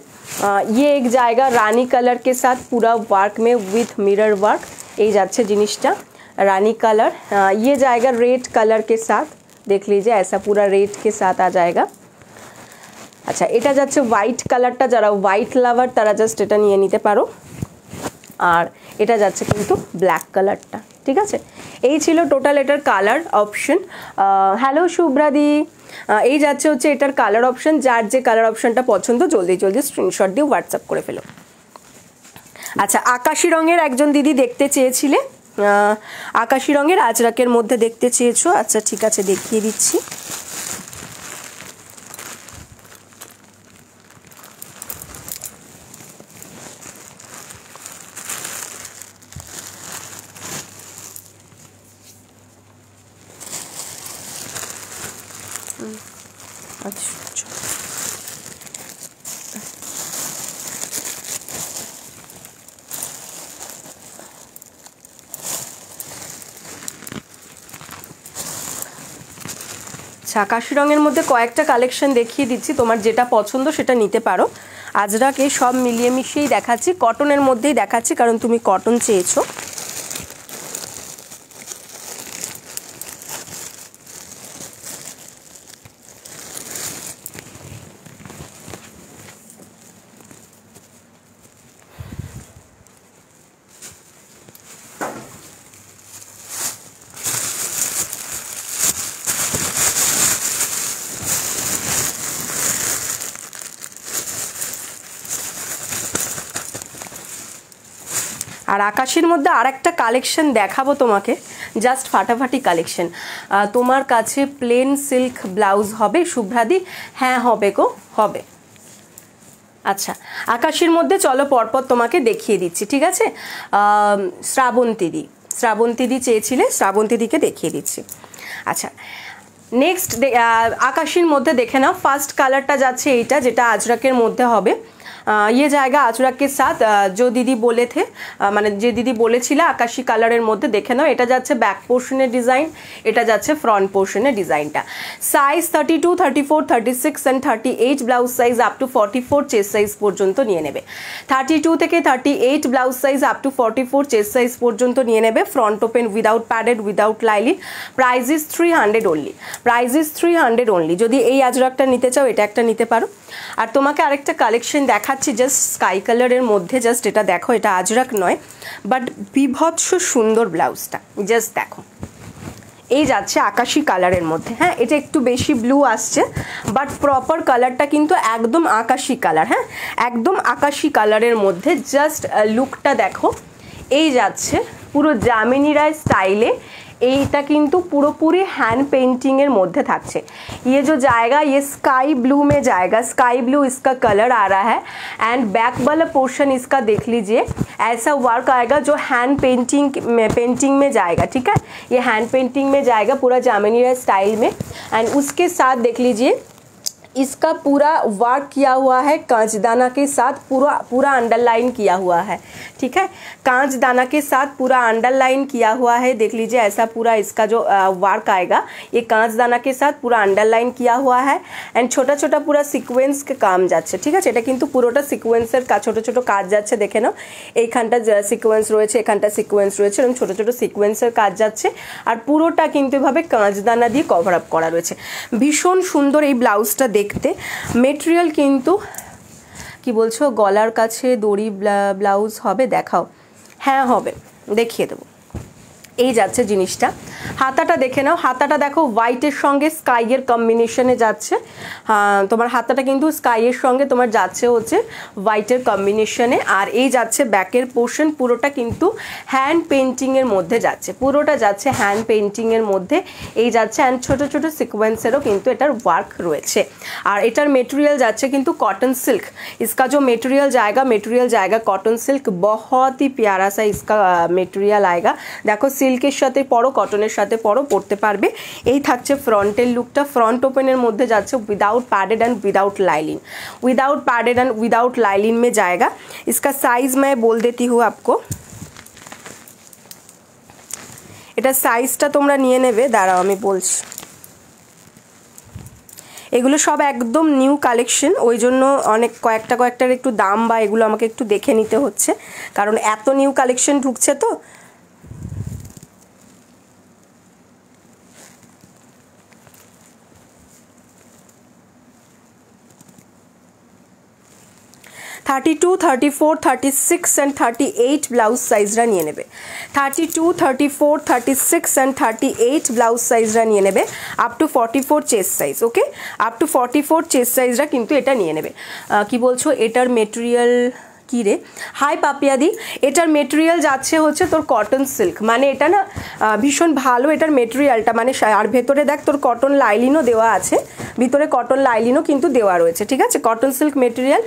ये एक जाएगा रानी कलर के साथ पूरा वर्क में विथ मिरर वर्क, এই যাচ্ছে জিনিসটা रानी कलर। ये जाएगा रेड कलर के साथ, देख लीजिए ऐसा पूरा रेड के साथ आ जाएगा। আচ্ছা, এটা যাচ্ছে হোয়াইট কালারটা, যারা হোয়াইট লাভার তারা জাস্ট এটা নিয়ে নিতে পারো। আর এটা যাচ্ছে কিন্তু ব্ল্যাক কালারটা। ঠিক আছে, এই ছিল টোটাল এটার কালার অপশন। হ্যালো শুভ্রাদি, এই যাচ্ছে হচ্ছে এটার কালার অপশন, যার যে কালার অপশনটা পছন্দ জলদি জলদি স্ক্রিনশট দিয়ে হোয়াটসঅ্যাপ করে ফেলো। আচ্ছা, আকাশি রঙের একজন দিদি দেখতে চেয়েছিলে, আকাশি রঙের আজরাকের মধ্যে দেখতে চেয়েছো। আচ্ছা ঠিক আছে, দেখিয়ে দিচ্ছি। আচ্ছা, আকাশি রঙের মধ্যে কয়েকটা কালেকশন দেখিয়ে দিচ্ছি, তোমার যেটা পছন্দ সেটা নিতে পারো। আজরাকে সব মিলিয়ে মিশিয়েই দেখাচ্ছি, কটনের মধ্যেই দেখাচ্ছি কারণ তুমি কটন চেয়েছো। আর আকাশের মধ্যে আর একটা কালেকশন দেখাবো তোমাকে, জাস্ট ফাটাফাটি কালেকশন। তোমার কাছে প্লেন সিল্ক ব্লাউজ হবে শুভ্রাদি? হ্যাঁ হবে গো, হবে। আচ্ছা, আকাশের মধ্যে চলো পরপর তোমাকে দেখিয়ে দিচ্ছি। ঠিক আছে, শ্রাবন্তীদি চেয়েছিলে, শ্রাবন্তীদিকে দেখিয়ে দিচ্ছি। আচ্ছা, নেক্সট আকাশের মধ্যে দেখে নাও, ফার্স্ট কালারটা যাচ্ছে এইটা, যেটা আজরাকের মধ্যে হবে। ये जाएगा आजरक के साथ, जो दीदी बोले थे, মানে যে দিদি বলেছিল আকাশি কালারের মধ্যে দেখে নাও। এটা যাচ্ছে ব্যাক পোর্শনের ডিজাইন, এটা যাচ্ছে ফ্রন্ট পোর্শনের ডিজাইনটা। Size 32, 34, 36 and 38, blouse size up to 44, chest size পর্যন্ত নিয়ে নেবে। 32 থেকে 38 blouse size up to 44, chest size পর্যন্ত নিয়ে নেবে। Front open without padded, without lining. Price is 300 only, price is 300 only. যদি এই আজরাকটা নিতে চাও এটা একটা নিতে পারো। আর তোমাকে আরেকটা কালেকশন দেখাচ্ছি, জাস্ট স্কাই কালারের মধ্যে, জাস্ট এটা দেখো, এটা আজরাক নয় বাট বিভৎস সুন্দর ব্লাউজটা, জাস্ট দেখো। এই যাচ্ছে আকাশি কালারের মধ্যে, হ্যাঁ এটা একটু বেশি ব্লু আসছে বাট প্রপার কালারটা কিন্তু একদম আকাশি কালার, হ্যাঁ একদম আকাশি কালারের মধ্যে। জাস্ট লুকটা দেখো, এই যাচ্ছে পুরো জামিনী রায় স্টাইলে। এইটা কিন্তু পুরোপুরি হ্যান্ড पेंटिंग मध्य থাকছে। ये जो जाएगा ये स्काई ब्लू में जाएगा, स्काई ब्लू इसका कलर आ रहा है एंड बैक वाला पोर्शन इसका देख लीजिए, ऐसा वर्क आएगा जो हैंड पेंटिंग में जाएगा। ठीक है, ये हैंड पेंटिंग में जाएगा पूरा जामिनी राय स्टाइल में। एंड उसके साथ देख लीजिए इसका पूरा वर्क किया हुआ है कांचदाना के साथ, पूरा अंडरलाइन किया हुआ है। ठीक है, कांचदाना के साथ पूरा अंडरलाइन किया हुआ है, देख लीजिए ऐसा पूरा इसका जो वर्क आएगा ये कांचदाना के साथ पूरा अंडरलाइन किया हुआ है एंड छोटा छोटा पूरा सिक्वेंस के काम যাচ্ছে। ঠিক আছে, এটা কিন্তু পুরোটা সিকোয়েন্সের কাজ, ছোট ছোট কাজ যাচ্ছে, দেখে নাও এইখানটা সিকোয়েন্স রয়েছে, এখানটা সিকোয়েন্স রয়েছে, এবং ছোট ছোট সিকোয়েন্সের কাজ যাচ্ছে। আর পুরোটা কিন্তু এভাবে কাঁচদানা দিয়ে কভার আপ করা রয়েছে। ভীষণ সুন্দর এই ব্লাউজটা দেখতে। মেটেরিয়াল কিন্তু কি বলছো গলার কাছে দড়ি ব্লাউজ হবে দেখাও। হ্যাঁ হবে, দেখিয়ে দেবো। এই যাচ্ছে জিনিসটা, হাতাটা দেখে নাও। হাতাটা দেখো হোয়াইটের সঙ্গে স্কাইয়ের কম্বিনেশনে যাচ্ছে। তোমার হাতাটা কিন্তু স্কাইয়ের সঙ্গে তোমার যাচ্ছে হচ্ছে হোয়াইটের কম্বিনেশনে। আর এই যাচ্ছে ব্যাকের পোর্শন, পুরোটা কিন্তু হ্যান্ড পেন্টিংয়ের মধ্যে যাচ্ছে, পুরোটা যাচ্ছে হ্যান্ড পেন্টিংয়ের মধ্যে। এই যাচ্ছে অ্যান্ড ছোটো ছোটো সিকোয়েন্সেরও কিন্তু এটার ওয়ার্ক রয়েছে। আর এটার মেটেরিয়াল যাচ্ছে কিন্তু कॉटन सिल्क। इसका जो मेटेरियल जाएगा कॉटन सिल्क, बहुत ही प्यारा सा इसका मेटेरियल आएगा। देखो सिल्केर साथे परो, कटनेर साथे परो, पड़ते पारबे। এই থাকছে ফ্রন্টের লুকটা, ফ্রন্ট ওপেনের মধ্যে যাচ্ছে without padded and without lining, without padded and without lining में जाएगा। इसका साइज मैं बोल देती हूँ आपको, এটা সাইজটা তোমরা নিয়ে নেবে, দাঁড়াও আমি বলছি। এগুলো সব একদম নিউ কালেকশন, ওই জন্য অনেক কয়েকটার একটু দাম বা এগুলো আমাকে একটু দেখে নিতে হচ্ছে, কারণ এত নিউ কালেকশন ঢুকছে তো। 32, 34, 36 and 38 ব্লাউজ সাইজরা নিয়ে নেবে। 32, 34, 36 and 38 ব্লাউজ সাইজরা নিয়ে নেবে, up to 44 chest size. Okay, up to 44 chest সাইজরা কিন্তু এটা নিয়ে নেবে। কি বলছো এটার মেটেরিয়াল কি রে? হাই পাপিয়াদি, এটার মেটেরিয়াল যাচ্ছে হচ্ছে তোর কটন সিল্ক, মানে এটা না ভীষণ ভালো এটার মেটেরিয়ালটা, মানে আর ভেতরে দেখ তোর কটন লাইলিনও দেওয়া আছে, ভিতরে কটন লাইলিনও কিন্তু দেওয়া রয়েছে, ঠিক আছে। Cotton silk material.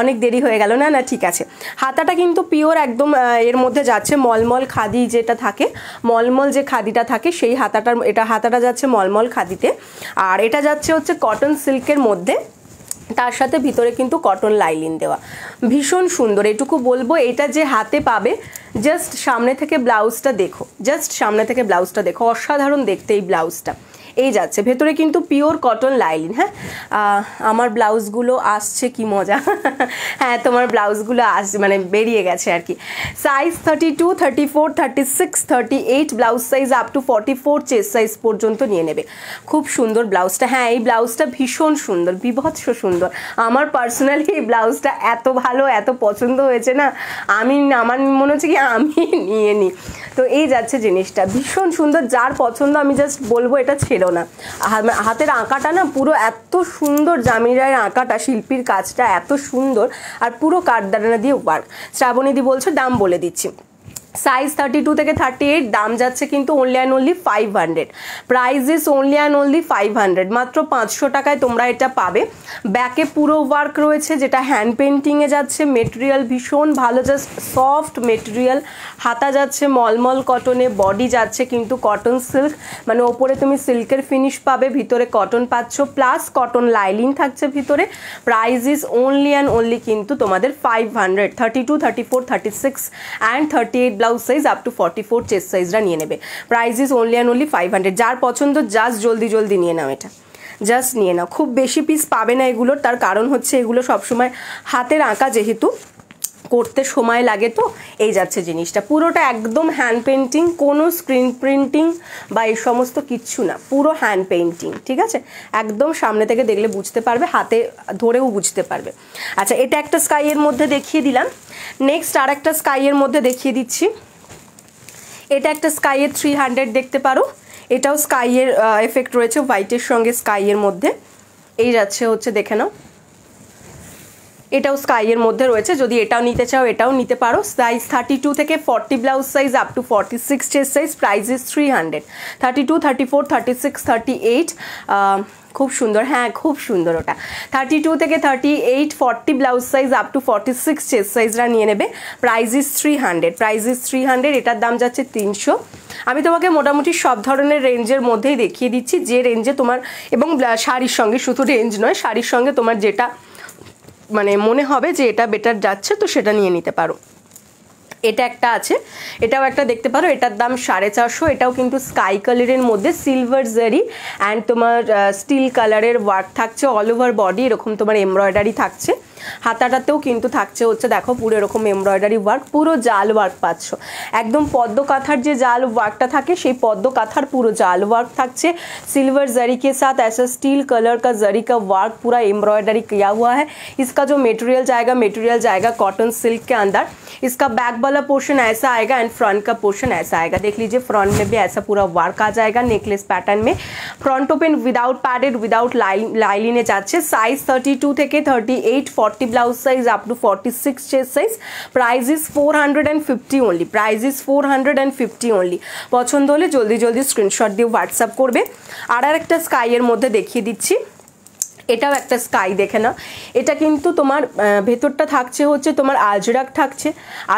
অনেক দেরি হয়ে গেল, না না ঠিক আছে। হাতাটা কিন্তু পিওর একদম এর মধ্যে যাচ্ছে মলমল খাদি, যেটা থাকে মলমল যে খাদিটা থাকে সেই হাতাটার, এটা হাতাটা যাচ্ছে মলমল খাদিতে। আর এটা যাচ্ছে হচ্ছে কটন সিল্কের মধ্যে, তার সাথে ভিতরে কিন্তু কটন লাইলিন দেওয়া, ভীষণ সুন্দর। এটুকু বলবো, এটা যে হাতে পাবে জাস্ট সামনে থেকে ব্লাউজটা দেখো, জাস্ট সামনে থেকে ব্লাউজটা দেখো, অসাধারণ দেখতে এই ব্লাউজটা। এই যাচ্ছে ভেতরে কিন্তু পিওর কটন লাইলিন। হ্যাঁ, আমার ব্লাউজগুলো আসছে, কি মজা। হ্যাঁ তোমার ব্লাউজগুলো আসছে, মানে বেরিয়ে গেছে আর কি। Size 32, 34, 36, 38 blouse size up to 44 chest size পর্যন্ত নিয়ে নেবে। খুব সুন্দর ব্লাউজটা। হ্যাঁ এই ব্লাউজটা ভীষণ সুন্দর, বিভৎস সুন্দর। আমার পার্সোনালি এই ব্লাউজটা এত ভালো, এত পছন্দ হয়েছে না, আমার মনে হচ্ছে কি আমি নিয়ে নিই। তো এই যাচ্ছে জিনিসটা, ভীষণ সুন্দর। যার পছন্দ আমি জাস্ট বলবো এটা ছেড়ো না। হাতের আঁকাটা না পুরো এত সুন্দর, জামিরার আঁকাটা, শিল্পীর কাজটা এত সুন্দর, আর পুরো কাঠদানা দিয়ে ওয়ার্ক। শ্রাবণীদি বলছে দাম বলে দিচ্ছি। সাইজ 32 থেকে 38, দাম যাচ্ছে কিন্তু only and only 500। Price is only and only 500, মাত্র 500 টাকায় তোমরা এটা পাবে। ব্যাকে পুরো ওয়ার্ক রয়েছে, যেটা হ্যান্ড পেন্টিংয়ে যাচ্ছে। মেটেরিয়াল ভীষণ ভালো, জাস্ট সফট মেটেরিয়াল। হাতা যাচ্ছে মলমল কটনে, বডি যাচ্ছে কিন্তু কটন সিল্ক, মানে ওপরে তুমি সিল্কের ফিনিশ পাবে, ভিতরে কটন পাচ্ছ, প্লাস কটন লাইলিন থাকছে ভিতরে। Price is only and only কিন্তু তোমাদের 500। 32, 34, 36 and 38 blouse size up to 44 chest সাইজরা নিয়ে নেবে। Price is only and only 500। যার পছন্দ জাস্ট জলদি জলদি নিয়ে নাও, এটা জাস্ট নিয়ে নাও। খুব বেশি পিস পাবে না এগুলোর, তার কারণ হচ্ছে এগুলো সবসময় হাতের আঁকা, যেহেতু করতে সময় লাগে। তো এই যাচ্ছে জিনিসটা, পুরোটা একদম হ্যান্ড পেন্টিং, কোনো স্ক্রিন প্রিন্টিং বা এই সমস্ত কিচ্ছু না, পুরো হ্যান্ড পেন্টিং, ঠিক আছে। একদম সামনে থেকে দেখলে বুঝতে পারবে, হাতে ধরেও বুঝতে পারবে। আচ্ছা, এটা একটা স্কাইয়ের মধ্যে দেখিয়ে দিলাম। নেক্সট আর একটা স্কাইয়ের মধ্যে দেখিয়ে দিচ্ছি। এটা একটা স্কাইয়ের 300 দেখতে পারো, এটাও স্কাইয়ের এফেক্ট রয়েছে হোয়াইটের সঙ্গে স্কাইয়ের মধ্যে। এই যাচ্ছে হচ্ছে, দেখে নাও, এটাও স্কাইয়ের মধ্যে রয়েছে। যদি এটাও নিতে চাও এটাও নিতে পারো। সাইজ 32 থেকে 40 blouse size up to 46 chest size. Price is 300। 32, 34, 36, 38 খুব সুন্দর। হ্যাঁ খুব সুন্দর ওটা। 32 থেকে 38, 40 blouse size up to 46 chest সাইজরা নিয়ে নেবে। Price is 300। Price is 300। এটার দাম যাচ্ছে 300। আমি তোমাকে মোটামুটি সব ধরনের রেঞ্জের মধ্যেই দেখিয়ে দিচ্ছি, যে রেঞ্জে তোমার, এবং শাড়ির সঙ্গে, শুধু রেঞ্জ নয়, শাড়ির সঙ্গে তোমার যেটা মানে মনে হবে যে এটা বেটার যাচ্ছে, তো সেটা নিয়ে নিতে পারো। এটা একটা আছে, এটাও একটা দেখতে পারো, এটার দাম 450। এটাও কিন্তু স্কাই কালারের মধ্যে সিলভার জারি অ্যান্ড তোমার স্টিল কালারের ওয়ার্ক থাকছে, অল ওভার বডি এরকম তোমার এমব্রয়ডারি থাকছে, হাতাটাতেও কিন্তু থাকছে হচ্ছে দেখো পুরো এরকম এমব্রয়ডারি ওয়ার্ক, পুরো জাল ওয়ার্ক পাচ্ছ, একদম পদ্ম কাঁথার যে জাল ওয়ার্কটা থাকে সেই পদ্ম কাঁথার পুরো জাল ওয়ার্ক থাকছে, सिल्वर जरी के साथ ऐसा स्टील कलर का जरी का वर्क पूरा एम्ब्रॉयडरी किया हुआ है। इसका जो मटेरियल जाएगा कॉटन सिल्क के अंदर। इसका बैक वाला पोर्शन ऐसा आएगा एंड फ्रंट का पोर्शन ऐसा आएगा, देख लीजिए फ्रंट में भी ऐसा पूरा वर्क आ जाएगा नेकलेस पैटर्न में। Front open without padded without लाइलिने যাচ্ছে। साइज 32 থেকে 38, 40 blouse size up to 46 chest size. Price is 450 only, price is 450 only. পছন্দ হলে জলদি জলদি স্ক্রিনশট দিয়ে হোয়াটসঅ্যাপ করবে। আর একটা স্কাইয়ের মধ্যে দেখিয়ে দিচ্ছি, এটাও একটা স্কাই দেখে না, এটা কিন্তু তোমার ভেতরটা থাকছে হচ্ছে তোমার আজরাক থাকছে,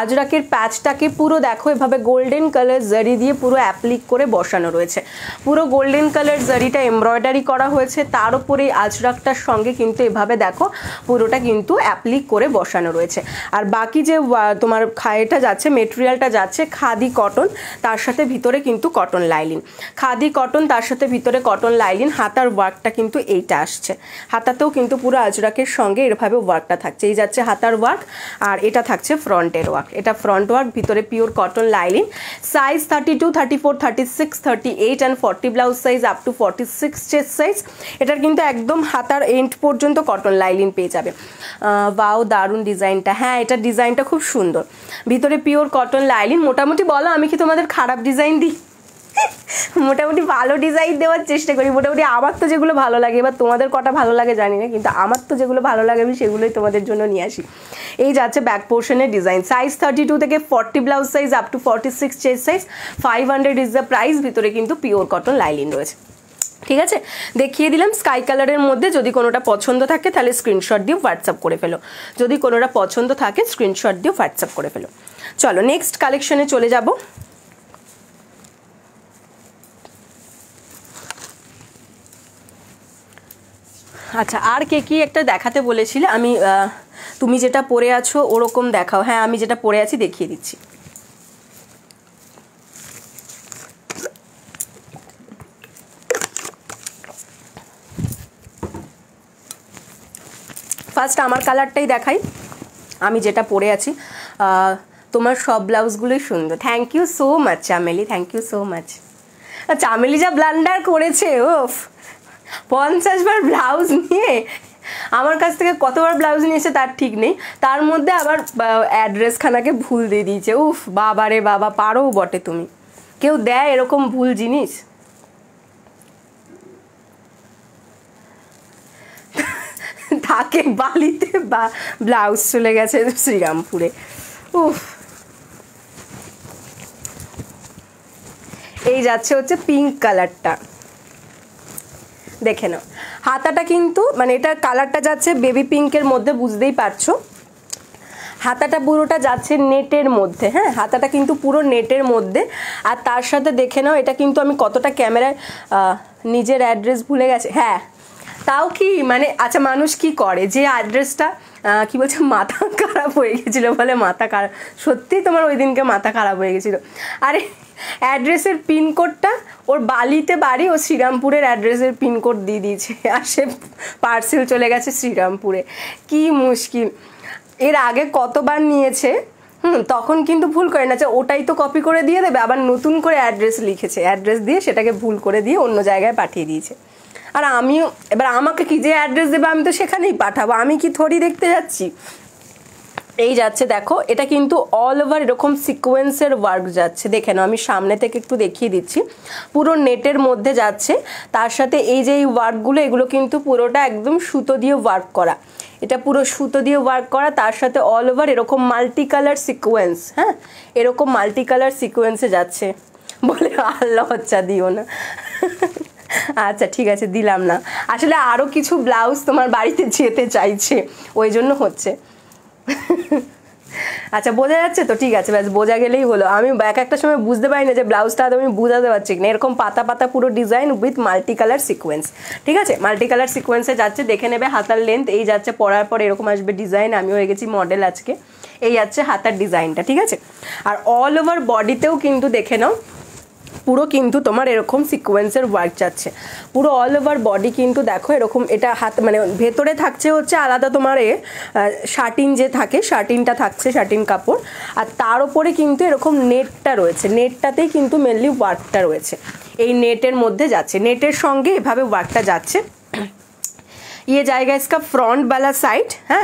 আজরাকের প্যাচটাকে পুরো দেখো এভাবে গোল্ডেন কালার জারি দিয়ে পুরো অ্যাপ্লিক করে বসানো রয়েছে, পুরো গোল্ডেন কালার জারিটা এমব্রয়ডারি করা হয়েছে, তার উপরে আজরাকটার সঙ্গে কিন্তু এভাবে দেখো পুরোটা কিন্তু অ্যাপ্লিক করে বসানো রয়েছে। আর বাকি যে তোমার এটা যাচ্ছে মেটেরিয়ালটা যাচ্ছে খাদি কটন, তার সাথে ভিতরে কিন্তু কটন লাইলিন, খাদি কটন তার সাথে ভিতরে কটন লাইলিন। হাতার ওয়ার্কটা কিন্তু এইটা আসছে, হাতাতেও কিন্তু পুরো আজরাকের সঙ্গে এরভাবে ওয়ার্কটা থাকছে, এই যাচ্ছে হাতার ওয়ার্ক আর এটা থাকছে ফ্রন্টের ওয়ার্ক, এটা ফ্রন্ট ওয়ার্ক, ভিতরে pure cotton lining. Size 32, 34, 36, 38 and 40 blouse size up to 46 chest size. এটার কিন্তু একদম হাতার এন্ড পর্যন্ত কটন লাইলিন পেয়ে যাবে। ওয়াও দারুণ ডিজাইনটা, হ্যাঁ এটা ডিজাইনটা খুব সুন্দর, ভিতরে পিওর কটন লাইলিন। মোটামুটি বলো আমি কি তোমাদের খারাপ ডিজাইন দিই? মোটামুটি ভালো ডিজাইন দেওয়ার চেষ্টা করি, মোটামুটি আমার তো যেগুলো ভালো লাগে, এবার তোমাদের কটা ভালো লাগে জানি না, কিন্তু আমার তো যেগুলো ভালো লাগে আমি সেগুলোই তোমাদের জন্য নিয়ে আসি। এই যাচ্ছে ব্যাক পোর্শনের ডিজাইন। সাইজ 32 থেকে 40 blouse size up to 46 chest size. 500 is the price, ভিতরে কিন্তু পিওর কটন লাইলিন রয়েছে। ঠিক আছে, দেখিয়ে দিলাম স্কাই কালারের মধ্যে। যদি কোনোটা পছন্দ থাকে তাহলে স্ক্রিনশট দিয়ে হোয়াটসঅ্যাপ করে ফেলো, যদি কোনোটা পছন্দ থাকে স্ক্রিনশট দিয়ে হোয়াটসঅ্যাপ করে ফেলো। চলো নেক্সট কালেকশনে চলে যাব। আচ্ছা আর কে কি একটা দেখাতে বলেছিলে, আমি তুমি যেটা পরে আছো ওরকম দেখাও। হ্যাঁ আমি যেটা পরে আছি দেখিয়ে দিচ্ছি। ফার্স্ট আমার কালারটাই দেখাই, আমি যেটা পরে আছি। তোমার সব ব্লাউজগুলোই সুন্দর, thank you so much Chameli, thank you so much. Chameli যা ব্লান্ডার করেছে, ওফ 50 বার ব্লাউজ নিয়ে আমার কাছ থেকে কতবার ব্লাউজ নিয়েছে তার ঠিক নেই, তার মধ্যে আবার অ্যাড্রেস খানাকে ভুল দিয়ে দিয়েছে। উফ বাবা রে বাবা, পারো বটে তুমি, কেউ দেয় এরকম ভুল জিনিস? থাকে বালিতে বা ব্লাউজ চলে গেছে শ্রীরামপুরে। উফ এই যাচ্ছে হচ্ছে পিঙ্ক কালারটা, দেখে নাও হাতাটা কিন্তু মানে এটা কালারটা যাচ্ছে বেবি পিঙ্কের মধ্যে, বুঝতেই পারছো। হাতাটা পুরোটা যাচ্ছে নেটের মধ্যে, হ্যাঁ হাতাটা কিন্তু পুরো নেটের মধ্যে। আর তার সাথে দেখে নাও এটা কিন্তু আমি কতটা ক্যামেরায় নিজের অ্যাড্রেস ভুলে গেছে, হ্যাঁ তাও কি মানে আচ্ছা মানুষ কি করে যে অ্যাড্রেসটা কি বলছে মাথা খারাপ হয়ে গেছিলো বলে, মাথা খারাপ সত্যিই তোমার ওই দিনকে মাথা খারাপ হয়ে গেছিলো। আরে অ্যাড্রেসের পিনকোডটা ওর বালিতে বাড়ি, ও শ্রীরামপুরের অ্যাড্রেসের পিনকোড দিয়ে দিয়েছে আর সে পার্সেল চলে গেছে শ্রীরামপুরে। কি মুশকিল, এর আগে কতবার নিয়েছে, তখন কিন্তু ভুল করে না, ওটাই তো কপি করে দিয়ে দেবে, আবার নতুন করে অ্যাড্রেস লিখেছে, অ্যাড্রেস দিয়ে সেটাকে ভুল করে দিয়ে অন্য জায়গায় পাঠিয়ে দিয়েছে। আর আমিও এবার আমাকে কি যে অ্যাড্রেস দেবে আমি তো সেখানেই পাঠাবো, আমি কি থরি দেখতে যাচ্ছি। এই যাচ্ছে দেখো এটা কিন্তু অল ওভার এরকম সিকোয়েন্সের ওয়ার্ক যাচ্ছে, দেখে নাও আমি সামনে থেকে একটু দেখিয়ে দিচ্ছি, পুরো নেটের মধ্যে যাচ্ছে। তার সাথে এই যে এই ওয়ার্কগুলো এগুলো কিন্তু পুরোটা একদম সুতো দিয়ে ওয়ার্ক করা, এটা পুরো সুতো দিয়ে ওয়ার্ক করা, তার সাথে অল ওভার এরকম মাল্টি কালার সিকোয়েন্স, হ্যাঁ এরকম মাল্টি কালার সিকোয়েন্সে যাচ্ছে। বলে আল্লাহ লজ্জা দিও না। আচ্ছা ঠিক আছে দিলাম না, আসলে আরও কিছু ব্লাউজ তোমার বাড়িতে যেতে চাইছে ওই জন্য হচ্ছে। আচ্ছা বোঝা যাচ্ছে তো, ঠিক আছে, ব্যাস বোঝা গেলেই হলো। আমি এক একটা সময় বুঝতে পারি না যে ব্লাউজটা আমি বুঝাতে পারছি না। এরকম পাতা পাতা পুরো design with multi colour sequence, ঠিক আছে, মাল্টি কালার সিকোয়েন্সে যাচ্ছে। দেখে নেবে হাতার লেন্থ এই যাচ্ছে, পরার পর এরকম আসবে ডিজাইন। আমিও হয়ে গেছি মডেল আজকে। এই যাচ্ছে হাতার ডিজাইনটা, ঠিক আছে। আর অল ওভার বডিতেও কিন্তু দেখে নাও পুরো কিন্তু তোমার এরকম সিকোয়েন্সের ওয়ার্ক যাচ্ছে পুরো অল ওভার বডি। কিন্তু দেখো এরকম এটা হাত মানে ভেতরে থাকছে হচ্ছে আলাদা তোমার শার্টিন যে থাকে, শার্টিনটা থাকছে, শার্টিন কাপড়। আর তার উপরে কিন্তু এরকম নেটটা রয়েছে, নেটটাতেই কিন্তু মেনলি ওয়ার্কটা রয়েছে। এই নেটের মধ্যে যাচ্ছে, নেটের সঙ্গে এভাবে ওয়ার্কটা যাচ্ছে। ये जाएगा इसका फ्रंट वाला साइड है,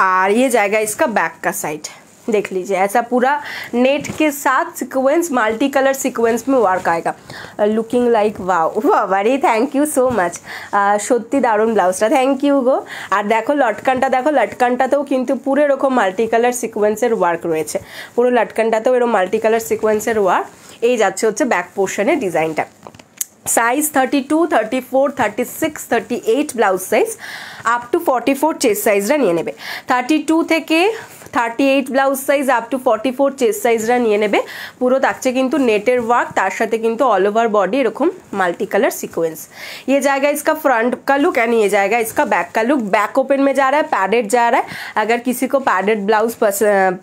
और ये जाएगा इसका बैक का साइड। देख लीजिए ऐसा पूरा नेट के साथ सीक्वेंस, मल्टी कलर सीक्वेंस में वर्क आएगा। Looking like wow, very thank you so much. সত্যি দারুণ ব্লাউজটা, থ্যাংক ইউ গো। আর দেখো লটকানটা, দেখো লটকানটাতেও কিন্তু পুরো এরকম মাল্টি কালার সিকোয়েন্সের ওয়ার্ক রয়েছে, পুরো লটকানটাতেও এরকম মাল্টি কালার সিকোয়েন্সের ওয়ার্ক। এই যাচ্ছে হচ্ছে ব্যাক পোর্শনের ডিজাইনটা। Size 32, 34, 36, 38 blouse size, up to 44 chest সাইজরা নিয়ে নেবে। 32 থেকে 38 blouse size up to 44 chest সাইজরা নিয়ে নেবে। পুরো থাকছে কিন্তু নেটের ওয়ার্ক, তার সাথে কিন্তু অল ओवर बॉडी এরকম মাল্टी कलर सीक्वेंस। ये जाएगा इसका फ्रंट का लुक एंड ये जाएगा इसका बैक का लुक। बैक ओपन में जा रहा है, पैडेड जा रहा है। अगर किसी को पैडेड ब्लाउज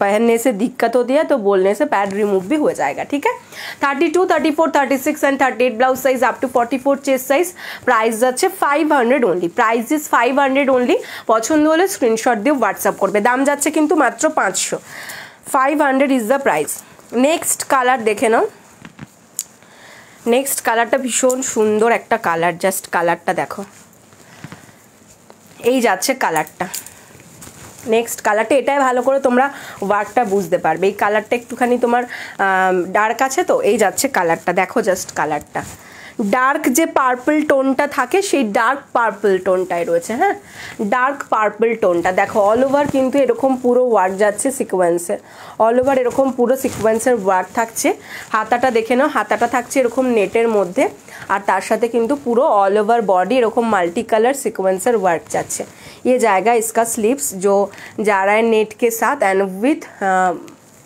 पहनने से दिक्कत होती है तो बोलने से पैड रिमूव भी हो जाएगा, ठीक है। 32, 34, 36 and 38 blouse size up to 44 chest size. Price যাচ্ছে 500 অনলি, প্রাইস ইজ 500 অনলি। পছন্দ হলে স্ক্রিনশট দিয়ে হোয়াটসঅ্যাপ করবে। দাম যাচ্ছে কিন্তু মাত্র 500। 500 is the price. Next colour দেখে নাও। নেক্সট কালারটা ভীষণ সুন্দর একটা কালার, জাস্ট কালারটা দেখো, এই যাচ্ছে কালারটা। নেক্সট কালারটা, এটাই ভালো করে তোমরা ওয়ার্কটা বুঝতে পারবে। এই কালারটা একটুখানি তোমার ডার্ক আছে তো, এই যাচ্ছে কালারটা, দেখো জাস্ট কালারটা। ডার্ক যে পার্পল টোনটা থাকে সেই ডার্ক পার্পল টোনটাই রয়েছে, হ্যাঁ, ডার্ক পার্পল টোনটা দেখো। অল ওভার কিন্তু এরকম পুরো ওয়ার্ক যাচ্ছে সিকোয়েন্সের, অল ওভার এরকম পুরো সিকোয়েন্সের ওয়ার্ক থাকছে। হাতাটা দেখে নাও, হাতাটা থাকছে এরকম নেটের মধ্যে, আর তার সাথে কিন্তু পুরো অল ওভার বডি এরকম মাল্টি कलर সিকোয়েন্সের ওয়ার্ক যাচ্ছে। ये जाएगा इसका स्लीव्स जो जा रहा है नेट के साथ and with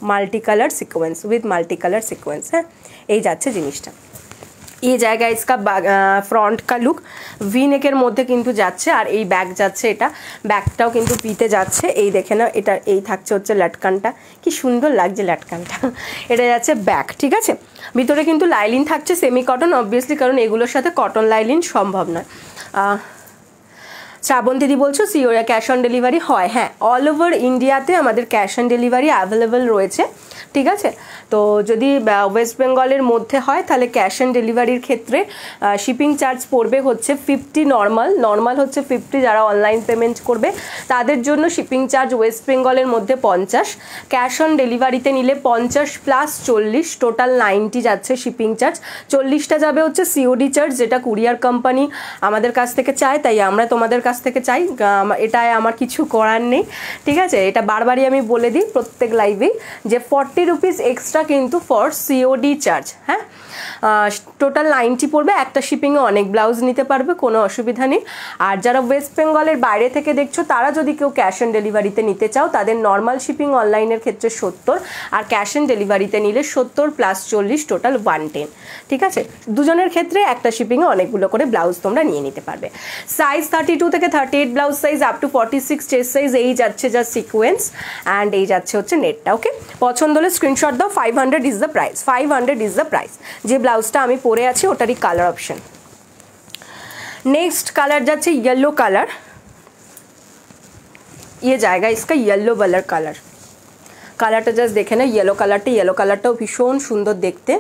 multi colour sequence, with multi colour sequence, হ্যাঁ, এই যাচ্ছে জিনিসটা। ये जाएगा इसका फ्रंट का लुक, ভি নেকের মধ্যে কিন্তু যাচ্ছে। আর এই ব্যাক যাচ্ছে, এটা ব্যাকটাও কিন্তু পিতে যাচ্ছে। এই দেখে না, এটা এই থাকছে হচ্ছে লটকানটা, কি সুন্দর লাগছে লটকানটা। এটা যাচ্ছে ব্যাক, ঠিক আছে। ভিতরে কিন্তু লাইলিন থাকছে সেমি কটন অবভিয়াসলি, কারণ এগুলোর সাথে কটন লাইলিন সম্ভব নয়। শ্রাবণ দিদি বলছো সিওর ক্যাশ অন ডেলিভারি হয়? হ্যাঁ, অল ওভার ইন্ডিয়াতে আমাদের ক্যাশ অন ডেলিভারি অ্যাভেলেবেল রয়েছে, ঠিক আছে। তো যদি ওয়েস্ট বেঙ্গলের মধ্যে হয় তাহলে ক্যাশ অন ডেলিভারির ক্ষেত্রে শিপিং চার্জ পড়বে হচ্ছে 50 নর্মাল হচ্ছে 50, যারা অনলাইন পেমেন্ট করবে তাদের জন্য শিপিং চার্জ ওয়েস্ট বেঙ্গলের মধ্যে 50, ক্যাশ অন ডেলিভারিতে নিলে 50 প্লাস 40, টোটাল 90 যাচ্ছে শিপিং চার্জ। 40টা যাবে হচ্ছে সিওডি চার্জ, যেটা কুরিয়ার কোম্পানি আমাদের কাছ থেকে চায়, তাই আমরা তোমাদের কাছ থেকে চাই, এটাই আমার কিছু করার নেই, ঠিক আছে। এটা বারবারই আমি বলে দিই প্রত্যেক লাইভেই যে 40 রুপিস এক্সট্রা কিন্তু ফর সিওডি চার্জ, হ্যাঁ। টোটাল 90 পড়বে, একটা শিপিংয়ে অনেক ব্লাউজ নিতে পারবে, কোনো অসুবিধা নেই। আর যারা ওয়েস্ট বেঙ্গলের বাইরে থেকে দেখছো তারা যদি কেউ ক্যাশ অন ডেলিভারিতে নিতে চাও, তাদের নর্মাল শিপিং অনলাইনের ক্ষেত্রে 70, আর ক্যাশ অন ডেলিভারিতে নিলে 70 প্লাস 40 টোটাল 110, ঠিক আছে। দুজনের ক্ষেত্রে একটা শিপিংয়ে অনেকগুলো করে ব্লাউজ তোমরা নিয়ে নিতে পারবে। সাইজ 32 থেকে 38 blouse size up to 46 chest size, এই যাচ্ছে যা সিকোয়েন্স অ্যান্ড এই যাচ্ছে হচ্ছে নেটটা, ওকে। পছন্দ হলে স্ক্রিনশট দাও। 500 is the price, 500 is the price. যে ব্লাউজটা আমি পরে আছি ওটারই কালার অপশন। नेक्स्ट कलर जाच्छे येलो कलर, ये जाएगा इसका येलो कलर कलर। कलरটা জাস্ট দেখে না, येलो কালারটাও ভীষণ সুন্দর দেখতে।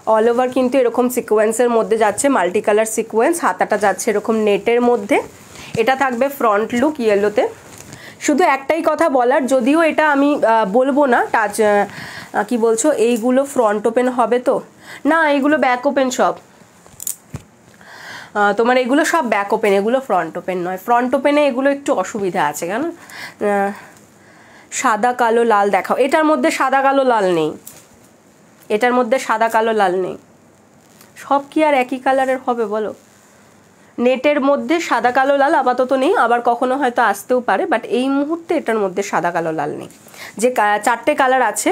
অল ওভার কিন্তু এরকম সিকোয়েন্সের মধ্যে যাচ্ছে, মাল্টি কালার সিকোয়েন্স। হাতাটা যাচ্ছে এরকম নেটের মধ্যে। এটা থাকবে ফ্রন্ট লুক ইয়েলোতে। শুধু একটাই কথা বলার, যদিও এটা আমি বলবো না টাচ কি বলছো, এইগুলো ফ্রন্ট ওপেন হবে তো না, এইগুলো ব্যাক ওপেন সব, তোমার এগুলো সব ব্যাক ওপেন, এগুলো ফ্রন্ট ওপেন নয়। ফ্রন্ট ওপেনে এগুলো একটু অসুবিধা আছে, কেন সাদা কালো লাল দেখাও। এটার মধ্যে সাদা কালো লাল নেই, এটার মধ্যে সাদা কালো লাল নেই। সব কি আর একই কালারের হবে বলো? নেটের মধ্যে সাদা কালো লাল আপাতত নেই, আবার কখনো হয়তো আসতেও পারে, বাট এই মুহূর্তে এটার মধ্যে সাদা কালো লাল নেই। যে 4টে কালার আছে,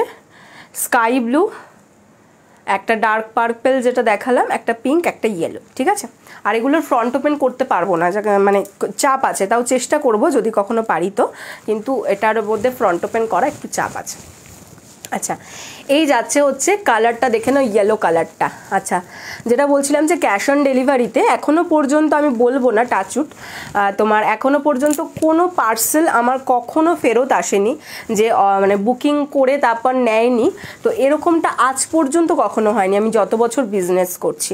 স্কাই ব্লু, একটা ডার্ক পার্পেল যেটা দেখালাম, একটা পিঙ্ক, একটা ইয়েলো, ঠিক আছে। আর এগুলোর ফ্রন্ট ওপেন করতে পারবো না, মানে চাপ আছে, তাও চেষ্টা করব যদি কখনো পারি তো, কিন্তু এটার মধ্যে ফ্রন্ট ওপেন করা একটু চাপ আছে। আচ্ছা, এই যাচ্ছে হচ্ছে কালারটা দেখে নাও, ইয়েলো কালারটা। আচ্ছা, যেটা বলছিলাম যে ক্যাশ অন ডেলিভারিতে এখনও পর্যন্ত আমি বলবো না টাচউড, তোমার এখনও পর্যন্ত কোনো পার্সেল আমার কখনো ফেরত আসেনি যে মানে বুকিং করে তারপর নেয়নি, তো এরকমটা আজ পর্যন্ত কখনো হয়নি আমি যত বছর বিজনেস করছি,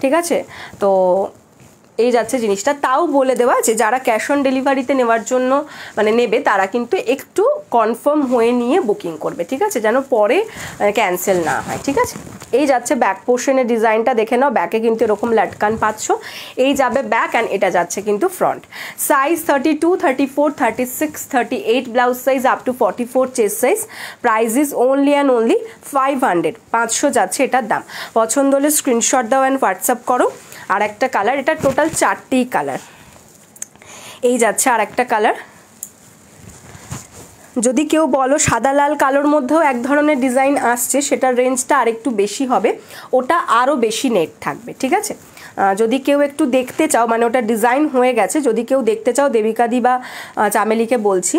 ঠিক আছে। তো এই যাচ্ছে জিনিসটা। তাও বলে দেওয়া যে যারা ক্যাশ অন ডেলিভারিতে নেওয়ার জন্য মানে নেবে তারা কিন্তু একটু কনফার্ম হয়ে নিয়ে বুকিং করবে, ঠিক আছে, যেন পরে ক্যান্সেল না হয়, ঠিক আছে। এই যাচ্ছে ব্যাক পোর্শনের ডিজাইনটা দেখে নাও, ব্যাকে কিন্তু এরকম লাটকান পাচ্ছ, এই যাবে ব্যাক অ্যান্ড এটা যাচ্ছে কিন্তু front. Size 32, 34, 36, 38 blouse size up to 44 chest size. Price is only and only 500, 500 যাচ্ছে এটার দাম। পছন্দ হলে স্ক্রিনশট দাও অ্যান্ড হোয়াটসঅ্যাপ করো। আর একটা কালার, এটা টোটাল 4টি কালার। এই যাচ্ছে আর একটা কালার। যদি কেউ বলো সাদা লাল কালোর মধ্যেও এক ধরনের ডিজাইন আসছে, সেটার রেঞ্জটা আরেকটু বেশি হবে, ওটা আরও বেশি নেট থাকবে, ঠিক আছে। যদি কেউ একটু দেখতে চাও, মানে ওটা ডিজাইন হয়ে গেছে, যদি কেউ দেখতে চাও দেবিকাদি বা চামেলিকে বলছি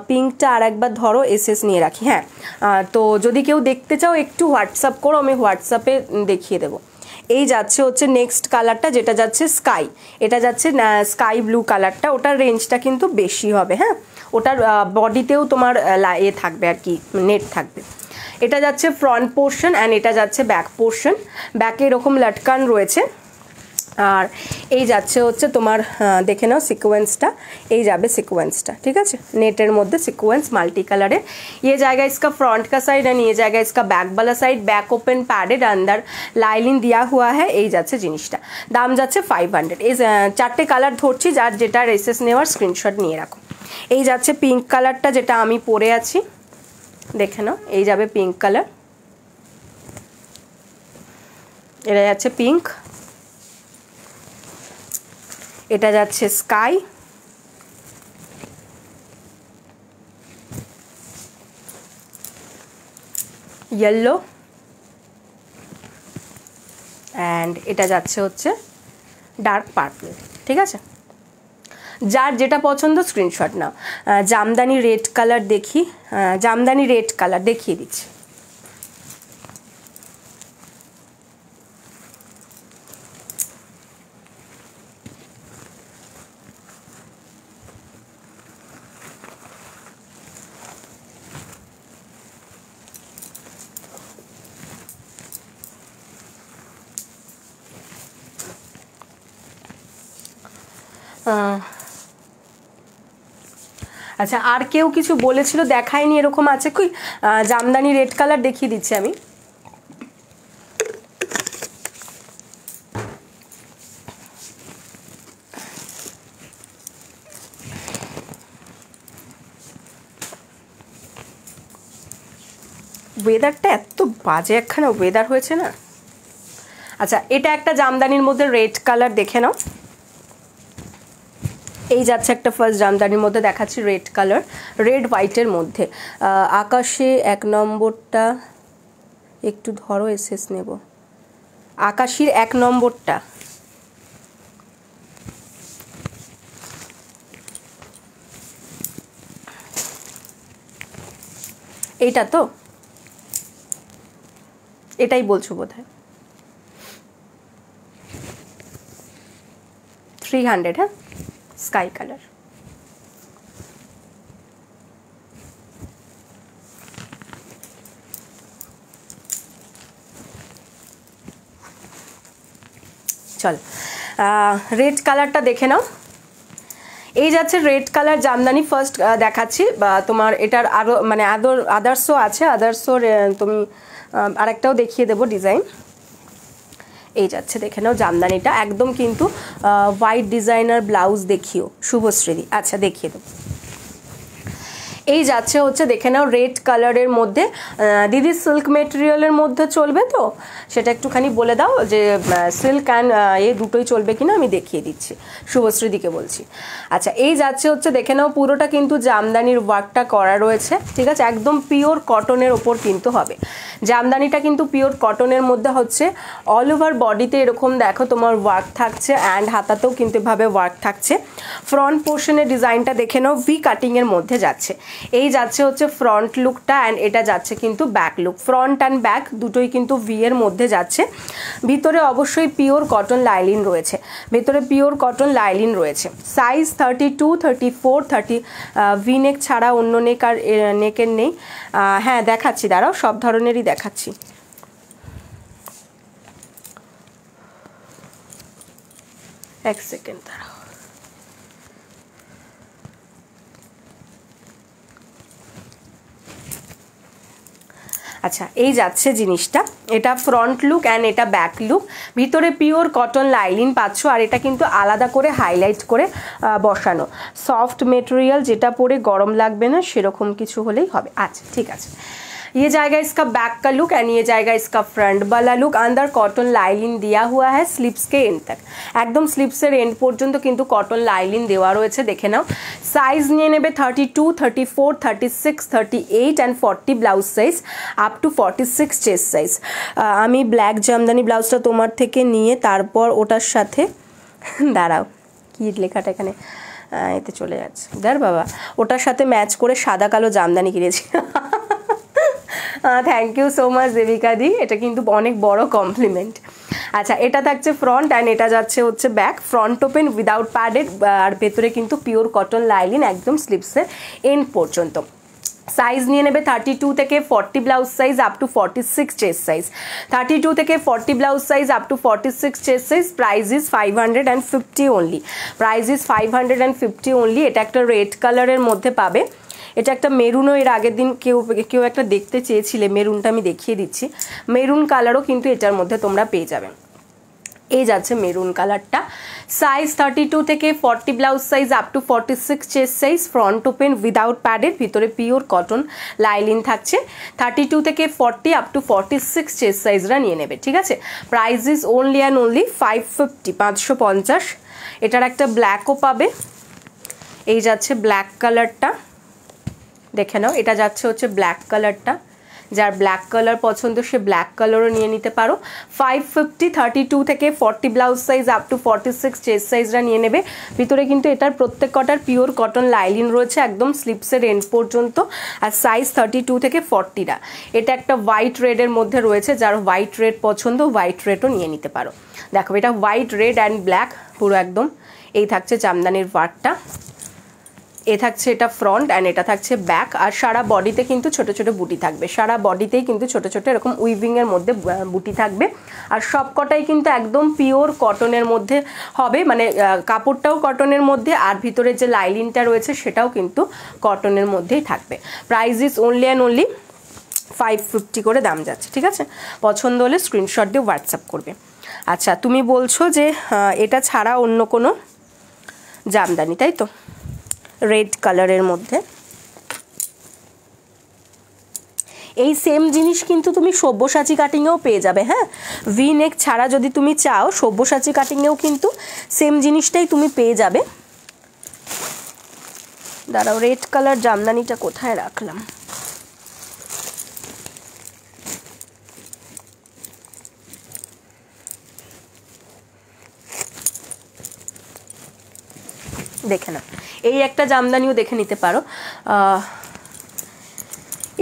পিঙ্কটা আর একবার ধরো, এসএস নিয়ে রাখি, হ্যাঁ। তো যদি কেউ দেখতে চাও একটু হোয়াটসঅ্যাপ করো, আমি হোয়াটসঅ্যাপে দেখিয়ে দেবো। এই যাচ্ছে হচ্ছে নেক্সট কালারটা, যেটা যাচ্ছে স্কাই, এটা যাচ্ছে স্কাই ব্লু কালারটা, ওটার রেঞ্জটা কিন্তু বেশি হবে, হ্যাঁ। ওটার বডিতেও তোমার এ থাকবে আর কি, নেট থাকবে। এটা যাচ্ছে ফ্রন্ট পোর্শন অ্যান্ড এটা যাচ্ছে ব্যাক পোর্শন। ব্যাকে এরকম লটকান রয়েছে, আর এই যাচ্ছে হচ্ছে তোমার দেখে নাও সিকোয়েন্সটা, এই যাবে সিকোয়েন্সটা, ঠিক আছে, নেটের মধ্যে সিকোয়েন্স মাল্টি কালারের। ये जाएगा इसका फ्रंट का साइड एंड ये जाएगा इसका बैक वाला साइड। बैक ओपन पैडेड, अंदर लाइनिंग दिया हुआ है। এই যাচ্ছে জিনিসটা, দাম যাচ্ছে 500। এই 4টে কালার ধরছি, যার যেটা এসএস নেওয়ার স্ক্রিনশট নিয়ে রাখো। এই যাচ্ছে পিঙ্ক কালারটা, যেটা আমি পরে আছি, দেখে নাও, এই যাবে পিঙ্ক কালার, এটা যাচ্ছে পিঙ্ক, এটা যাচ্ছে স্কাই, ইয়েলো, অ্যান্ড এটা যাচ্ছে হচ্ছে ডার্ক পার্পল, ঠিক আছে। যার যেটা পছন্দ স্ক্রিনশট নাও। জামদানি রেড কালার দেখি, জামদানি রেড কালার দেখিয়ে দিচ্ছি। আচ্ছা, আর কেউ কিছু বলেছিল দেখায়নি, এরকম আছে কি? জামদানি রেড কালার দেখিয়ে দিচ্ছি আমি। ওয়েদারটা এত বাজে একখানা ওয়েদার হয়েছে না। আচ্ছা, এটা একটা জামদানির মধ্যে রেড কালার, দেখে নাও। এই যাচ্ছে একটা ফার্স্ট জামদানির মধ্যে দেখাচ্ছি, রেড কালার, রেড হোয়াইটের মধ্যে। আকাশে 1 নম্বরটা একটু ধরো, এসএস নেব। আকাশির 1 নম্বরটা, এইটা তো, এটাই বলছো বোধহয়। 300, হ্যাঁ, স্কাই কালার। চল, রেড কালারটা দেখে নাও। এই যাচ্ছে রেড কালার জামদানি, ফার্স্ট দেখাচ্ছি। তোমার এটার আরও মানে আদার্সও আছে, আদার্সও তুমি আরেকটাও দেখিয়ে দেবো ডিজাইন। এই যাচ্ছে, দেখে নাও জামদানিটা, একদম কিন্তু হোয়াইট ডিজাইনার ব্লাউজ দেখিও, শুভশ্রীদি। আচ্ছা, দেখিয়ে দেবো। এই যাচ্ছে হচ্ছে দেখে নাও রেড কালারের মধ্যে। দিদি সিল্ক মেটেরিয়ালের মধ্যে চলবে তো সেটা একটুখানি বলে দাও যে সিল্ক অ্যান্ড এই দুটোই চলবে কিনা, আমি দেখিয়ে দিচ্ছি, শুভশ্রী দিকে বলছি। আচ্ছা এই যাচ্ছে হচ্ছে দেখে নাও পুরোটা কিন্তু জামদানির ওয়ার্কটা করা রয়েছে, ঠিক আছে, একদম পিওর কটনের ওপর কিন্তু হবে। জামদানিটা কিন্তু পিওর কটনের মধ্যে হচ্ছে, অল ওভার বডিতে এরকম দেখো তোমার ওয়ার্ক থাকছে অ্যান্ড হাতাতেও কিন্তু এভাবে ওয়ার্ক থাকছে। ফ্রন্ট পোর্শনের ডিজাইনটা দেখে নাও ভি কাটিংয়ের মধ্যে যাচ্ছে। এই যাচ্ছে হচ্ছে ফ্রন্ট লুকটা অ্যান্ড এটা যাচ্ছে কিন্তু back look. Front and back দুটোই কিন্তু ভি এর মধ্যে যাচ্ছে। ভিতরে অবশ্যই পিওর কটন লাইলিন রয়েছে, ভিতরে পিওর কটন লাইলিন রয়েছে। সাইজ 32, 34, 30 ভি নেক ছাড়া অন্য নেক আর নেকের নেই। হ্যাঁ দেখাচ্ছি, দাঁড়াও, সব ধরনেরই দেখাচ্ছি। এক সেকেন্ড দাঁড়াও। আচ্ছা এই যাচ্ছে জিনিসটা, এটা ফ্রন্ট লুক অ্যান্ড এটা ব্যাক লুক। ভিতরে পিওর কটন লাইলিন পাচ্ছ আর এটা কিন্তু আলাদা করে হাইলাইট করে বসানো। সফট মেটেরিয়াল, যেটা পরে গরম লাগবে না সেরকম কিছু হলেই হবে। আচ্ছা ঠিক আছে। ये जाएगा इसका बैक का लुक एंड ये जाएगा इसका फ्रंट वाला लुक। अंदर कॉटन लाइलिन दिया हुआ है स्लीव्स के एंड तक, एकदम स्लीव्सের এন্ড পর্যন্ত কিন্তু কটন লাইলিন দেওয়া রয়েছে, দেখে নাও। সাইজ নিয়ে নেবে 32, 34, 36, 38 and 40 blouse size up to 46 chest size. আমি ব্ল্যাক জামদানি ব্লাউজটা তোমার থেকে নিয়ে তারপর ওটার সাথে দাঁড়াও কি লেখাটা এখানে এতে চলে যাচ্ছে, দাঁড় বাবা, ওটার সাথে ম্যাচ করে সাদা কালো জামদানি কিনেছি। Thank you so much Debika di, এটা কিন্তু অনেক বড় কমপ্লিমেন্ট। আচ্ছা এটা থাকছে ফ্রন্ট অ্যান্ড এটা যাচ্ছে হচ্ছে back. Front open without padded আর ভেতরে কিন্তু পিওর কটন লাইলিন একদম স্লিভসের এন্ড পর্যন্ত। সাইজ নিয়ে নেবে 32 থেকে 40 blouse size up to 46 chest size. 32 থেকে 40 blouse size up to 46 chest size. Price is 550 only, price is 550 only. এটা একটা রেড কালারের মধ্যে পাবে, এটা একটা মেরুনও এর আগের দিন কেউ একটা দেখতে চেয়েছিলে, মেরুনটা আমি দেখিয়ে দিচ্ছি। মেরুন কালারও কিন্তু এটার মধ্যে তোমরা পেয়ে যাবে। এই যাচ্ছে মেরুন কালারটা। সাইজ 32 থেকে 40 blouse size up to 46 chest size. Front open without padded, ভিতরে পিওর কটন লাইলিন থাকছে। 32 থেকে 40 আপ টু 46 চেস্ট সাইজরা নিয়ে নেবে, ঠিক আছে। Price is only and only 550, 550। এটার একটা ব্ল্যাকও পাবে, এই যাচ্ছে ব্ল্যাক কালারটা, দেখে নাও। এটা যাচ্ছে হচ্ছে ব্ল্যাক কালারটা, যার ব্ল্যাক কালার পছন্দ সে ব্ল্যাক কালারও নিয়ে নিতে পারো। 550, 32 থেকে 40 blouse size up to 46 chest সাইজরা নিয়ে নেবে। ভিতরে কিন্তু এটার প্রত্যেক কটার পিওর কটন লাইলিন রয়েছে একদম স্লিভসের এন্ড পর্যন্ত। আর সাইজ 32 থেকে 40রা। এটা একটা হোয়াইট রেডের মধ্যে রয়েছে, যার হোয়াইট রেড পছন্দ হোয়াইট রেডও নিয়ে নিতে পারো। দেখো এটা হোয়াইট রেড অ্যান্ড ব্ল্যাক পুরো একদম। এই থাকছে জামদানির ওয়ার্কটা, এ থাকছে এটা ফ্রন্ট অ্যান্ড এটা থাকছে ব্যাক। আর সারা বডিতে কিন্তু ছোট ছোট বুটি থাকবে, সারা বডিতেই কিন্তু ছোট ছোট এরকম উইভিংয়ের মধ্যে বুটি থাকবে। আর সব কটাই কিন্তু একদম পিওর কটনের মধ্যে হবে, মানে কাপড়টাও কটনের মধ্যে আর ভিতরে যে লাইলিনটা রয়েছে সেটাও কিন্তু কটনের মধ্যেই থাকবে। Price is only and only 550 করে দাম যাচ্ছে, ঠিক আছে। পছন্দ হলে স্ক্রিনশট দিয়ে হোয়াটসঅ্যাপ করবে। আচ্ছা তুমি বলছো যে এটা ছাড়া অন্য কোনো জামদানি, তাই তো? রেড কালারের মধ্যে এই সেম জিনিস কিন্তু তুমি সব্যসাচী কাটিংয়েও পেয়ে যাবে। হ্যাঁ, ভি নেক ছাড়া যদি তুমি চাও সব্যসাচী কাটিংয়েও কিন্তু সেম জিনিসটাই তুমি পেয়ে যাবে। দাঁড়াও, রেড কালার জামদানিটা কোথায় রাখলাম? দেখে না, এই একটা জামদানিও দেখে নিতে পারো।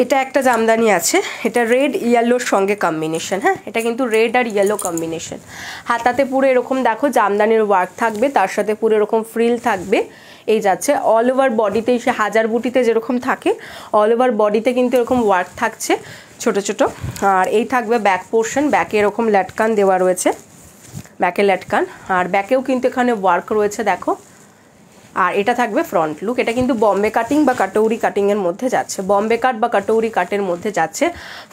এটা একটা জামদানি আছে, এটা রেড ইয়েলোর সঙ্গে কম্বিনেশন। হ্যাঁ, এটা কিন্তু রেড আর ইয়েলো কম্বিনেশন। হাতাতে পুরো এরকম দেখো জামদানির ওয়ার্ক থাকবে, তার সাথে পুরো এরকম ফ্রিল থাকবে। এই যাচ্ছে অল ওভার বডিতে, সে হাজার বুটিতে যেরকম থাকে অল ওভার বডিতে কিন্তু এরকম ওয়ার্ক থাকছে ছোট ছোট। আর এই থাকবে ব্যাক পোর্শন, ব্যাকে এরকম লাটকান দেওয়া রয়েছে, ব্যাকে লাটকান, আর ব্যাকেও কিন্তু এখানে ওয়ার্ক রয়েছে দেখো। আর এটা থাকবে ফ্রন্ট লুক। এটা কিন্তু বম্বে কাটিং বা কাটৌরি কাটিংয়ের মধ্যে যাচ্ছে, বম্বে কাট বা কাটৌরি কাটের মধ্যে যাচ্ছে।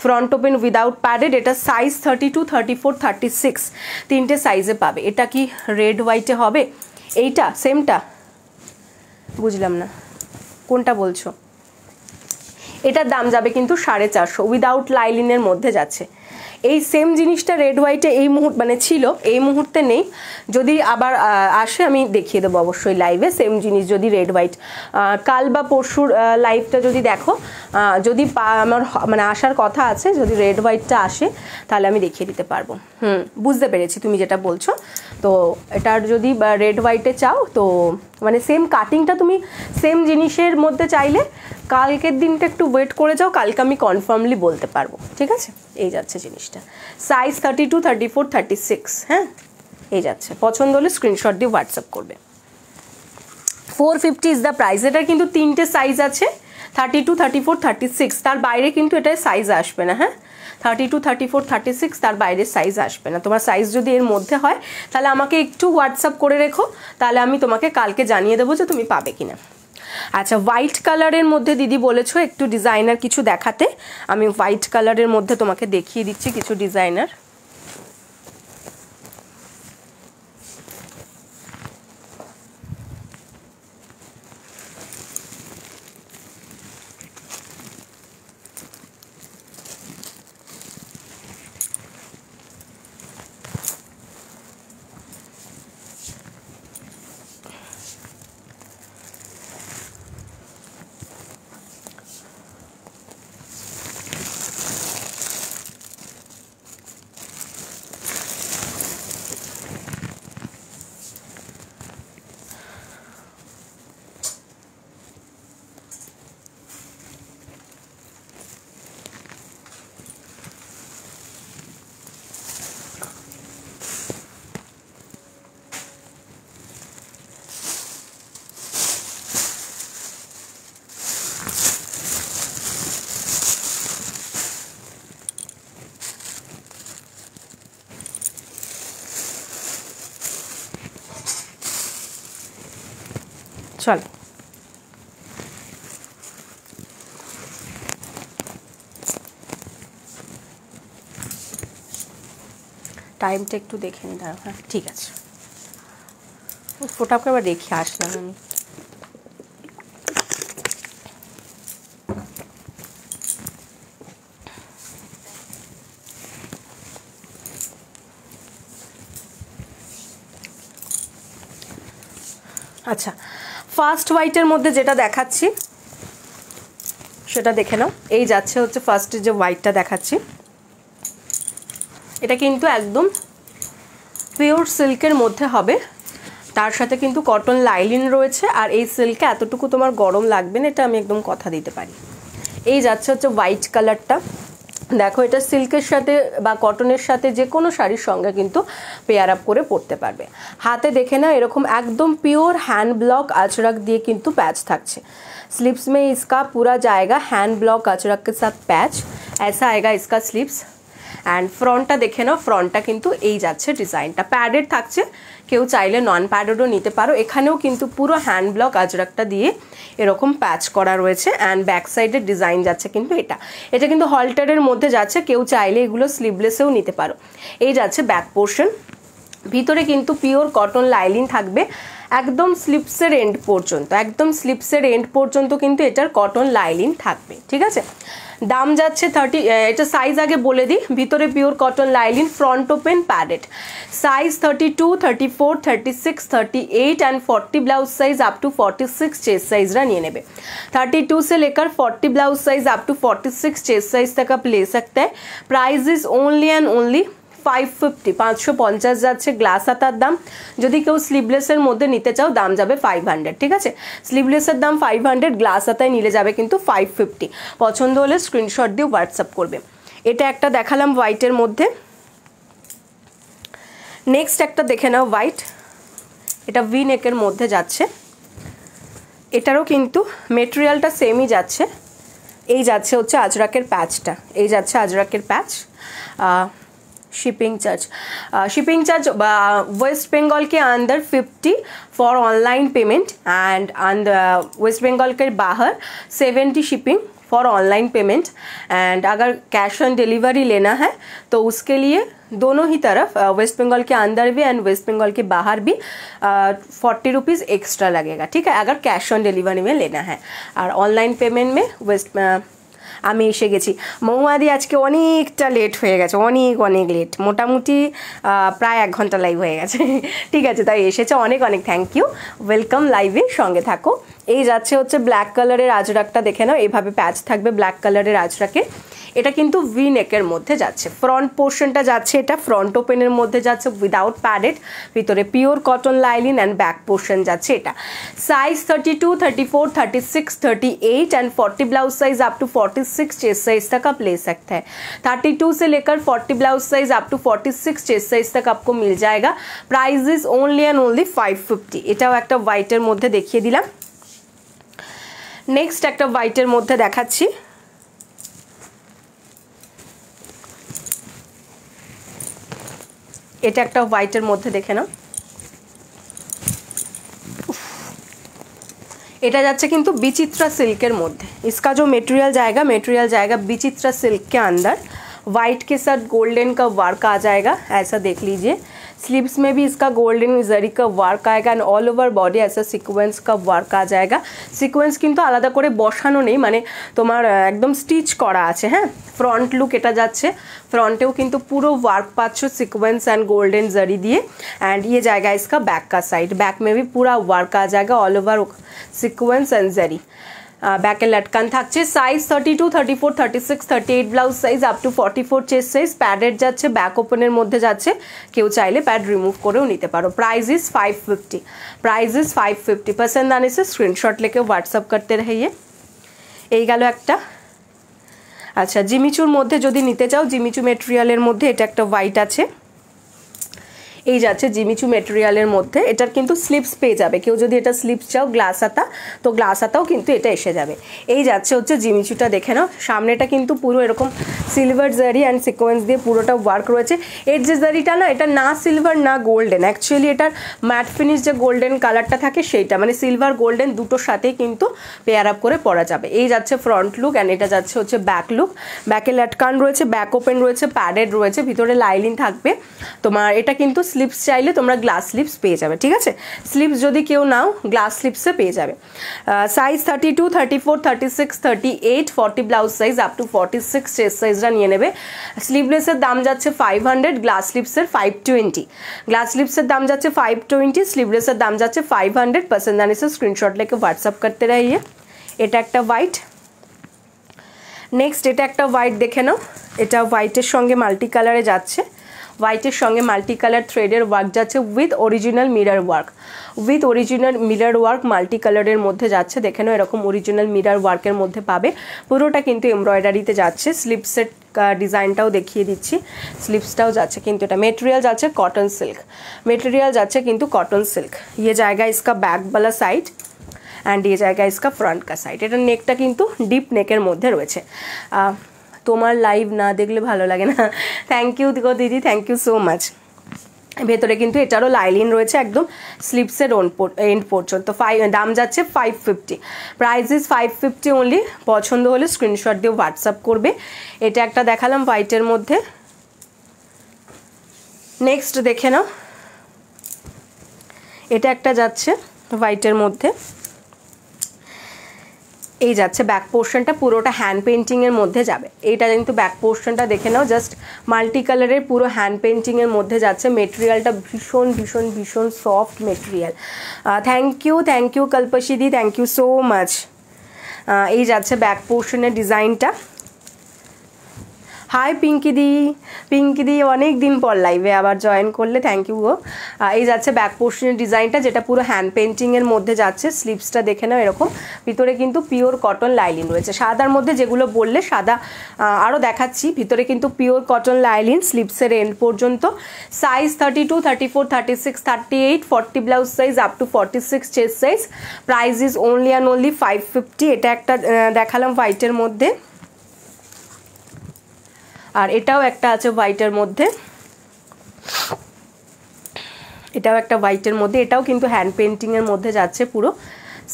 Front open without padded. এটা সাইজ 32, 34, 36 তিনটে সাইজে পাবে। এটা কি রেড হোয়াইটে হবে? এইটা সেমটা বুঝলাম না, কোনটা বলছো? এটার দাম যাবে কিন্তু 450 উইদাউট লাইলিনের মধ্যে যাচ্ছে। এই সেম জিনিসটা রেড হোয়াইটে এই মুহূর্তে মানে ছিল, এই মুহূর্তে নেই, যদি আবার আসে আমি দেখিয়ে দেবো অবশ্যই লাইভে সেম জিনিস। যদি রেড হোয়াইট কাল বা পরশুর লাইভটা যদি দেখো, যদি আমার মানে আসার কথা আছে, যদি রেড হোয়াইটটা আসে তাহলে আমি দেখিয়ে দিতে পারবো। বুঝতে পেরেছি তুমি যেটা বলছো। তো এটার যদি রেড হোয়াইটে চাও তো মানে সেম কাটিংটা তুমি সেম জিনিসের মধ্যে চাইলে কালকের দিনটা একটু ওয়েট করে যাও, কালকে আমি কনফার্মলি বলতে পারবো, ঠিক আছে? এই যাচ্ছে জিনিসটা, সাইজ 32, 34, 36, হ্যাঁ এই যাচ্ছে। পছন্দ হলে স্ক্রিনশট দিয়ে হোয়াটসঅ্যাপ করবে। 450 ইজ দ্য প্রাইস। এটার কিন্তু 3টে সাইজ আছে, 32, 34, 36, তার বাইরে কিন্তু এটার সাইজ আসবে না। হ্যাঁ 32, 34, 36, তার বাইরে সাইজ আসবে না। তোমার সাইজ যদি এর মধ্যে হয় তাহলে আমাকে একটু হোয়াটসঅ্যাপ করে রেখো, তাহলে আমি তোমাকে কালকে জানিয়ে দেবো যে তুমি পাবে কিনা। আচ্ছা, হোয়াইট কালারের মধ্যে দিদি বলেছো একটু ডিজাইনার কিছু দেখাতে, আমি হোয়াইট কালারের মধ্যে তোমাকে দেখিয়ে দিচ্ছি কিছু ডিজাইনার। চল টাইমটা একটু দেখে নি, দাঁড়াও। হ্যাঁ ঠিক আছে, ফোটাকে আবার রেখে আসলাম আমি। আচ্ছা, ফার্স্ট হোয়াইটের মধ্যে যেটা দেখাচ্ছি সেটা দেখে নাও। এই যাচ্ছে হচ্ছে ফার্স্টে যে হোয়াইটটা দেখাচ্ছি, এটা কিন্তু একদম পিওর সিল্কের মধ্যে হবে, তার সাথে কিন্তু কটন লাইলিন রয়েছে। আর এই সিল্কে এতটুকু তোমার গরম লাগবে না, এটা আমি একদম কথা দিতে পারি। এই যাচ্ছে হচ্ছে হোয়াইট কালারটা, দেখো এটা সিল্কের সাথে বা কটনের সাথে যে কোনো শাড়ির সঙ্গে কিন্তু পেয়ার আপ করে পরতে পারবে। হাতে দেখে না এরকম একদম পিওর हैंड ब्लॉक अजरक দিয়ে কিন্তু প্যাচ থাকছে। स्लीव्स में इसका पूरा जाएगा हैंड ब्लॉक अजरक के साथ पैच, ऐसा आएगा इसका स्लीव्स। অ্যান্ড ফ্রন্টটা দেখে নাও, ফ্রন্টটা কিন্তু এই যাচ্ছে ডিজাইনটা, প্যাডেড থাকছে, কেউ চাইলে নন প্যাডেডও নিতে পারো। এখানেও কিন্তু পুরো হ্যান্ড ব্লক আজরাকটা দিয়ে এরকম প্যাচ করা রয়েছে। অ্যান্ড ব্যাক সাইডের ডিজাইন যাচ্ছে কিন্তু এটা কিন্তু হলটারের মধ্যে যাচ্ছে, কেউ চাইলে এগুলো স্লিভলেসেও নিতে পারো। এই যাচ্ছে ব্যাক পোর্শন, ভিতরে কিন্তু পিওর কটন লাইলিন থাকবে একদম স্লিপসের এন্ড পর্যন্ত, একদম স্লিপসের এন্ড পর্যন্ত কিন্তু এটার কটন লাইলিন থাকবে, ঠিক আছে? দাম যাচ্ছে 30, এটা সাইজ আগে বলে দিই, ভিতরে pure cotton lining, front open padded, size 32, 34, 36, 38 and 40 blouse size up to 46 chest size रा निये नेबे। 32 से लेकर 40 blouse size up to 46 chest size तक आप ले सकते हैं। Price is only and only 550, 550 যাচ্ছে গ্লাস হাতার দাম। যদি কেউ স্লিভলেসের মধ্যে নিতে চাও দাম যাবে 500, ঠিক আছে? স্লিভলেসের দাম 500, গ্লাস হাতায় নিলে যাবে কিন্তু 550। পছন্দ হলে স্ক্রিনশট দিয়ে হোয়াটসঅ্যাপ করবে। এটা একটা দেখালাম হোয়াইটের মধ্যে, নেক্সট একটা দেখে নাও হোয়াইট, এটা ভি নেকের মধ্যে যাচ্ছে, এটারও কিন্তু মেটেরিয়ালটা সেমই যাচ্ছে। এই যাচ্ছে হচ্ছে আজরাকের প্যাচটা, এই যাচ্ছে আজরাকের patch. Shipping charge West Bengal के अंदर 50 for online payment and West Bengal के बाहर 70 shipping for online payment. And अगर कैश ऑन डिलीवरी लेना है तो उसके लिए दोनों ही तरफ वेस्ट बंगाल के अंदर भी एंड वेस्ट बंगाल के बाहर भी 40 रुपीज़ एक्स्ट्रा लगेगा, ठीक है, अगर कैश ऑन डिलीवरी में लेना है। और ऑनलाइन पेमेंट में আমি এসে গেছি। মহুয়াদি আজকে অনেকটা লেট হয়ে গেছে, অনেক লেট, মোটামুটি প্রায় 1 ঘন্টা লাইভ হয়ে গেছে। ঠিক আছে, তাই এসেছে, অনেক থ্যাংক ইউ, ওয়েলকাম লাইভে, সঙ্গে থাকো। এই যাচ্ছে হচ্ছে ব্ল্যাক কালারের আজরাকটা, দেখে নাও এভাবে প্যাচ থাকবে ব্ল্যাক কালারের আজরাকে। এটা কিন্তু ভি নেকের মধ্যে যাচ্ছে, ফ্রন্ট পোর্শনটা যাচ্ছে এটা ফ্রন্ট ওপেনের মধ্যে যাচ্ছে উইদাউট প্যাডেড, ভিতরে pure cotton lining and back portion যাচ্ছে এটা। Size 32, 34, 36, 38 and 40 blouse size up to 46 chest size तक आप ले सकते हैं। 32 से लेकर 40 blouse size up to 46 chest size तक आपको मिल जाएगा। Price is only and only 550। এটাও একটা হোয়াইটের মধ্যে দেখিয়ে দিলাম। নেক্সট একটা হোয়াইটের মধ্যে দেখাচ্ছি, এটা একটা হোয়াইটের মধ্যে দেখে নাও, এটা যাচ্ছে কিন্তু বিচিত্রা सिल्क मध्य। इसका जो मटेरियल जाएगा बिचित्रा सिल्क के अंदर, वाइट के साथ गोल्डन का वर्क आ जाएगा, ऐसा देख लीजिए। स्लीव्स में भी इसका गोल्डन जरी का वर्क आएगा एंड ऑल ओवर बॉडी ऐसा सीक्वेंस का वर्क आ जाएगा। सीक्वेंस किन्तु आलादा करे बसानो नेই, মানে তোমার একদম স্টিচ করা আছে। হ্যাঁ, फ्रंट लुक এটা যাচ্ছে, फ्रंटेও কিন্তু পুরো वर्क পাচ্ছ सीक्वेंस एंड गोल्डन जरी दिए। एंड ये जाएगा इसका बैक का साइड, बैक में भी पूरा वर्क आ जाएगा ऑल ओवर सीक्वेंस एंड जरी। ব্যাকে লটকান থাকছে। Size 32, 34, 36, 38 blouse size up to 44 chest size. Padded যাচ্ছে, ব্যাক ওপেনের মধ্যে যাচ্ছে, কেউ চাইলে প্যাড রিমুভ করেও নিতে পারো। Price is 550। Price is 550। पसंद आने से स्क्रीनशॉट लेके व्हाट्सअप करते रहिए। এই গেল একটা। আচ্ছা, জিমিচুর মধ্যে যদি নিতে চাও, জিমিচু মেটেরিয়ালের মধ্যে এটা একটা হোয়াইট আছে, এই যাচ্ছে জিমিচু মেটেরিয়ালের মধ্যে। এটার কিন্তু স্লিপস পেয়ে যাবে, কেউ যদি এটা স্লিপস চাও গ্লাস হাতা, তো গ্লাস হাতাও কিন্তু এটা এসে যাবে। এই যাচ্ছে হচ্ছে জিমিচুটা, দেখে নাও সামনেটা কিন্তু পুরো এরকম সিলভার জারি অ্যান্ড সিকোয়েন্স দিয়ে পুরোটা ওয়ার্ক রয়েছে। এর যে জারিটা না, এটা না সিলভার না গোল্ডেন, অ্যাকচুয়ালি এটার ম্যাট ফিনিশ যে গোল্ডেন কালারটা থাকে সেইটা, মানে সিলভার গোল্ডেন দুটোর সাথেই কিন্তু পেয়ার আপ করে পরা যাবে। এই যাচ্ছে ফ্রন্ট লুক অ্যান্ড এটা যাচ্ছে হচ্ছে ব্যাক লুক। ব্যাকে লটকান রয়েছে, ব্যাক ওপেন রয়েছে, প্যাডেড রয়েছে, ভিতরে লাইলিন থাকবে তোমার। এটা কিন্তু স্লিপস চাইলে তোমরা গ্লাস স্লিপস পেয়ে যাবে, ঠিক আছে। স্লিপস যদি কেউ নাও গ্লাস স্লিপসে পেয়ে যাবে। Size 32, 34, 36, 38, 40 blouse size up to 46 chest সাইজটা নিয়ে নেবে। স্লিভলেসের দাম যাচ্ছে 500, গ্লাস স্লিপসের 520। গ্লাস স্লিপসের দাম যাচ্ছে 520, স্লিভলেসের দাম যাচ্ছে 500। पसंद आने से स्क्रीनशॉट लेके व्हाट्सअप करते रहिए। এটা একটা হোয়াইট। নেক্সট এটা একটা হোয়াইট দেখে নাও, এটা হোয়াইটের সঙ্গে মাল্টি কালারে যাচ্ছে, হোয়াইটের সঙ্গে মাল্টি কালার থ্রেডের ওয়ার্ক যাচ্ছে with original mirror work, with original mirror work multi কালারের মধ্যে যাচ্ছে। দেখে নাও এরকম অরিজিনাল মিরর ওয়ার্কের মধ্যে পাবে, পুরোটা কিন্তু এমব্রয়ডারিতে যাচ্ছে। স্লিপসের ডিজাইনটাও দেখিয়ে দিচ্ছি, স্লিপসটাও যাচ্ছে কিন্তু এটা মেটেরিয়াল যাচ্ছে কটন সিল্ক, মেটেরিয়াল যাচ্ছে কিন্তু কটন সিল্ক। ये जाएगा इसका बैक वाला साइड एंड ये जाएगा इसका फ्रंट का साइड। এটা নেকটা কিন্তু ডিপ নেকের মধ্যে রয়েছে। তোমার লাইভ না দেখলে ভালো লাগে না। থ্যাংক ইউ দিদি, থ্যাংক ইউ সো মাচ। ভেতরে কিন্তু এটারও লাইলিন রয়েছে একদম স্লিপসের এন্ড পর্যন্ত। দাম যাচ্ছে 550। Price is 550 only. পছন্দ হলে স্ক্রিনশট দিয়ে হোয়াটসঅ্যাপ করবে। এটা একটা দেখালাম হোয়াইটের মধ্যে। নেক্সট দেখে নাও, এটা একটা যাচ্ছে হোয়াইটের মধ্যে, এই যাচ্ছে ব্যাক পোর্শনটা পুরোটা হ্যান্ড পেন্টিংয়ের মধ্যে যাবে। এইটা কিন্তু ব্যাক পোর্শনটা দেখে নাও, জাস্ট মাল্টি কালারের পুরো হ্যান্ড পেন্টিংয়ের মধ্যে যাচ্ছে। মেটেরিয়ালটা ভীষণ ভীষণ ভীষণ সফট মেটেরিয়াল। থ্যাংক ইউ কল্পশিদি, থ্যাংক ইউ সো মাচ। এই যাচ্ছে ব্যাক পোর্শনের ডিজাইনটা। হাই পিঙ্কি দি অনেক দিন পর লাইভে আবার জয়েন করলে, থ্যাংক ইউ গো। এই যাচ্ছে ব্যাক পোর্শনের ডিজাইনটা, যেটা পুরো হ্যান্ড পেন্টিংয়ের মধ্যে যাচ্ছে। স্লিভসটা দেখে নাও এরকম, ভিতরে কিন্তু পিওর কটন লাইলিন রয়েছে। সাদার মধ্যে যেগুলো বললে সাদা আরও দেখাচ্ছি, ভিতরে কিন্তু পিওর কটন লাইলিন স্লিভসের এন্ড পর্যন্ত। Size 32, 34, 36, 38, 40 blouse size up to 46 chest size. Price is only and only 550। এটা একটা দেখালাম হোয়াইটের মধ্যে, আর এটাও একটা আছে হোয়াইটের মধ্যে, এটাও একটা হোয়াইটের মধ্যে। এটাও কিন্তু হ্যান্ড পেন্টিংয়ের মধ্যে যাচ্ছে পুরো।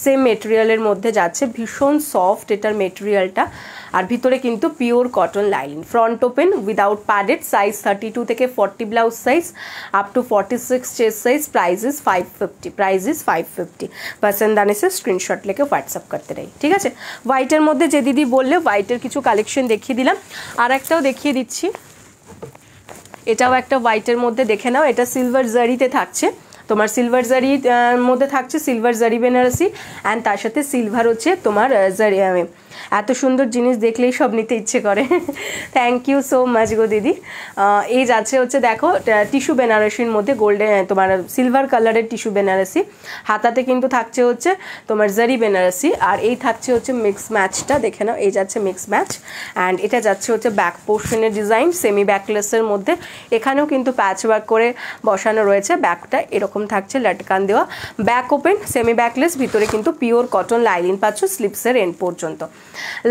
সেম মেটেরিয়ালের মধ্যে যাচ্ছে, ভীষণ সফট এটার মেটেরিয়ালটা, আর ভিতরে কিন্তু pure cotton lining. Front open without padded, size 32 থেকে 40 blouse size, up to 46 chest size, price is 550, price is 550। पसंद आने से स्क्रीनशॉट लेके व्हाट्सअप करते रही, ठीक है। व्हाइटर मध्य जे दीदी बोलले व्हाइटर किछु कालेक्शन देखिए दिलाम, আর একটাও দেখিয়ে দিচ্ছি, এটাও একটা হোয়াইটের মধ্যে দেখে নাও। এটা সিলভার জারিতে থাকছে, তোমার সিলভার জারির মধ্যে থাকছে সিলভার জারি বেনারসি, অ্যান্ড তার সাথে সিলভার হচ্ছে তোমার জারি। এত সুন্দর জিনিস দেখলেই সব নিতে ইচ্ছে করে। থ্যাংক ইউ সো মাচ গো দিদি। এই যাচ্ছে হচ্ছে দেখো টিস্যু বেনারসির মধ্যে গোল্ডেন তোমার সিলভার কালারের টিস্যু বেনারসি, হাতাতে কিন্তু থাকছে হচ্ছে তোমার জারি বেনারসি, আর এই থাকছে হচ্ছে মিক্স ম্যাচটা দেখে নাও, এই যাচ্ছে মিক্স ম্যাচ, অ্যান্ড এটা যাচ্ছে হচ্ছে ব্যাক পোর্শনের ডিজাইন সেমি ব্যাকলেসের মধ্যে, এখানেও কিন্তু প্যাচ ওয়ার্ক করে বসানো রয়েছে, ব্যাকটা এরকম থাকছে লটকান দেওয়া, ব্যাক ওপেন সেমি ব্যাকলেস, ভিতরে কিন্তু পিওর কটন লাইলিন পাচ্ছ স্লিপসের এন্ড পর্যন্ত।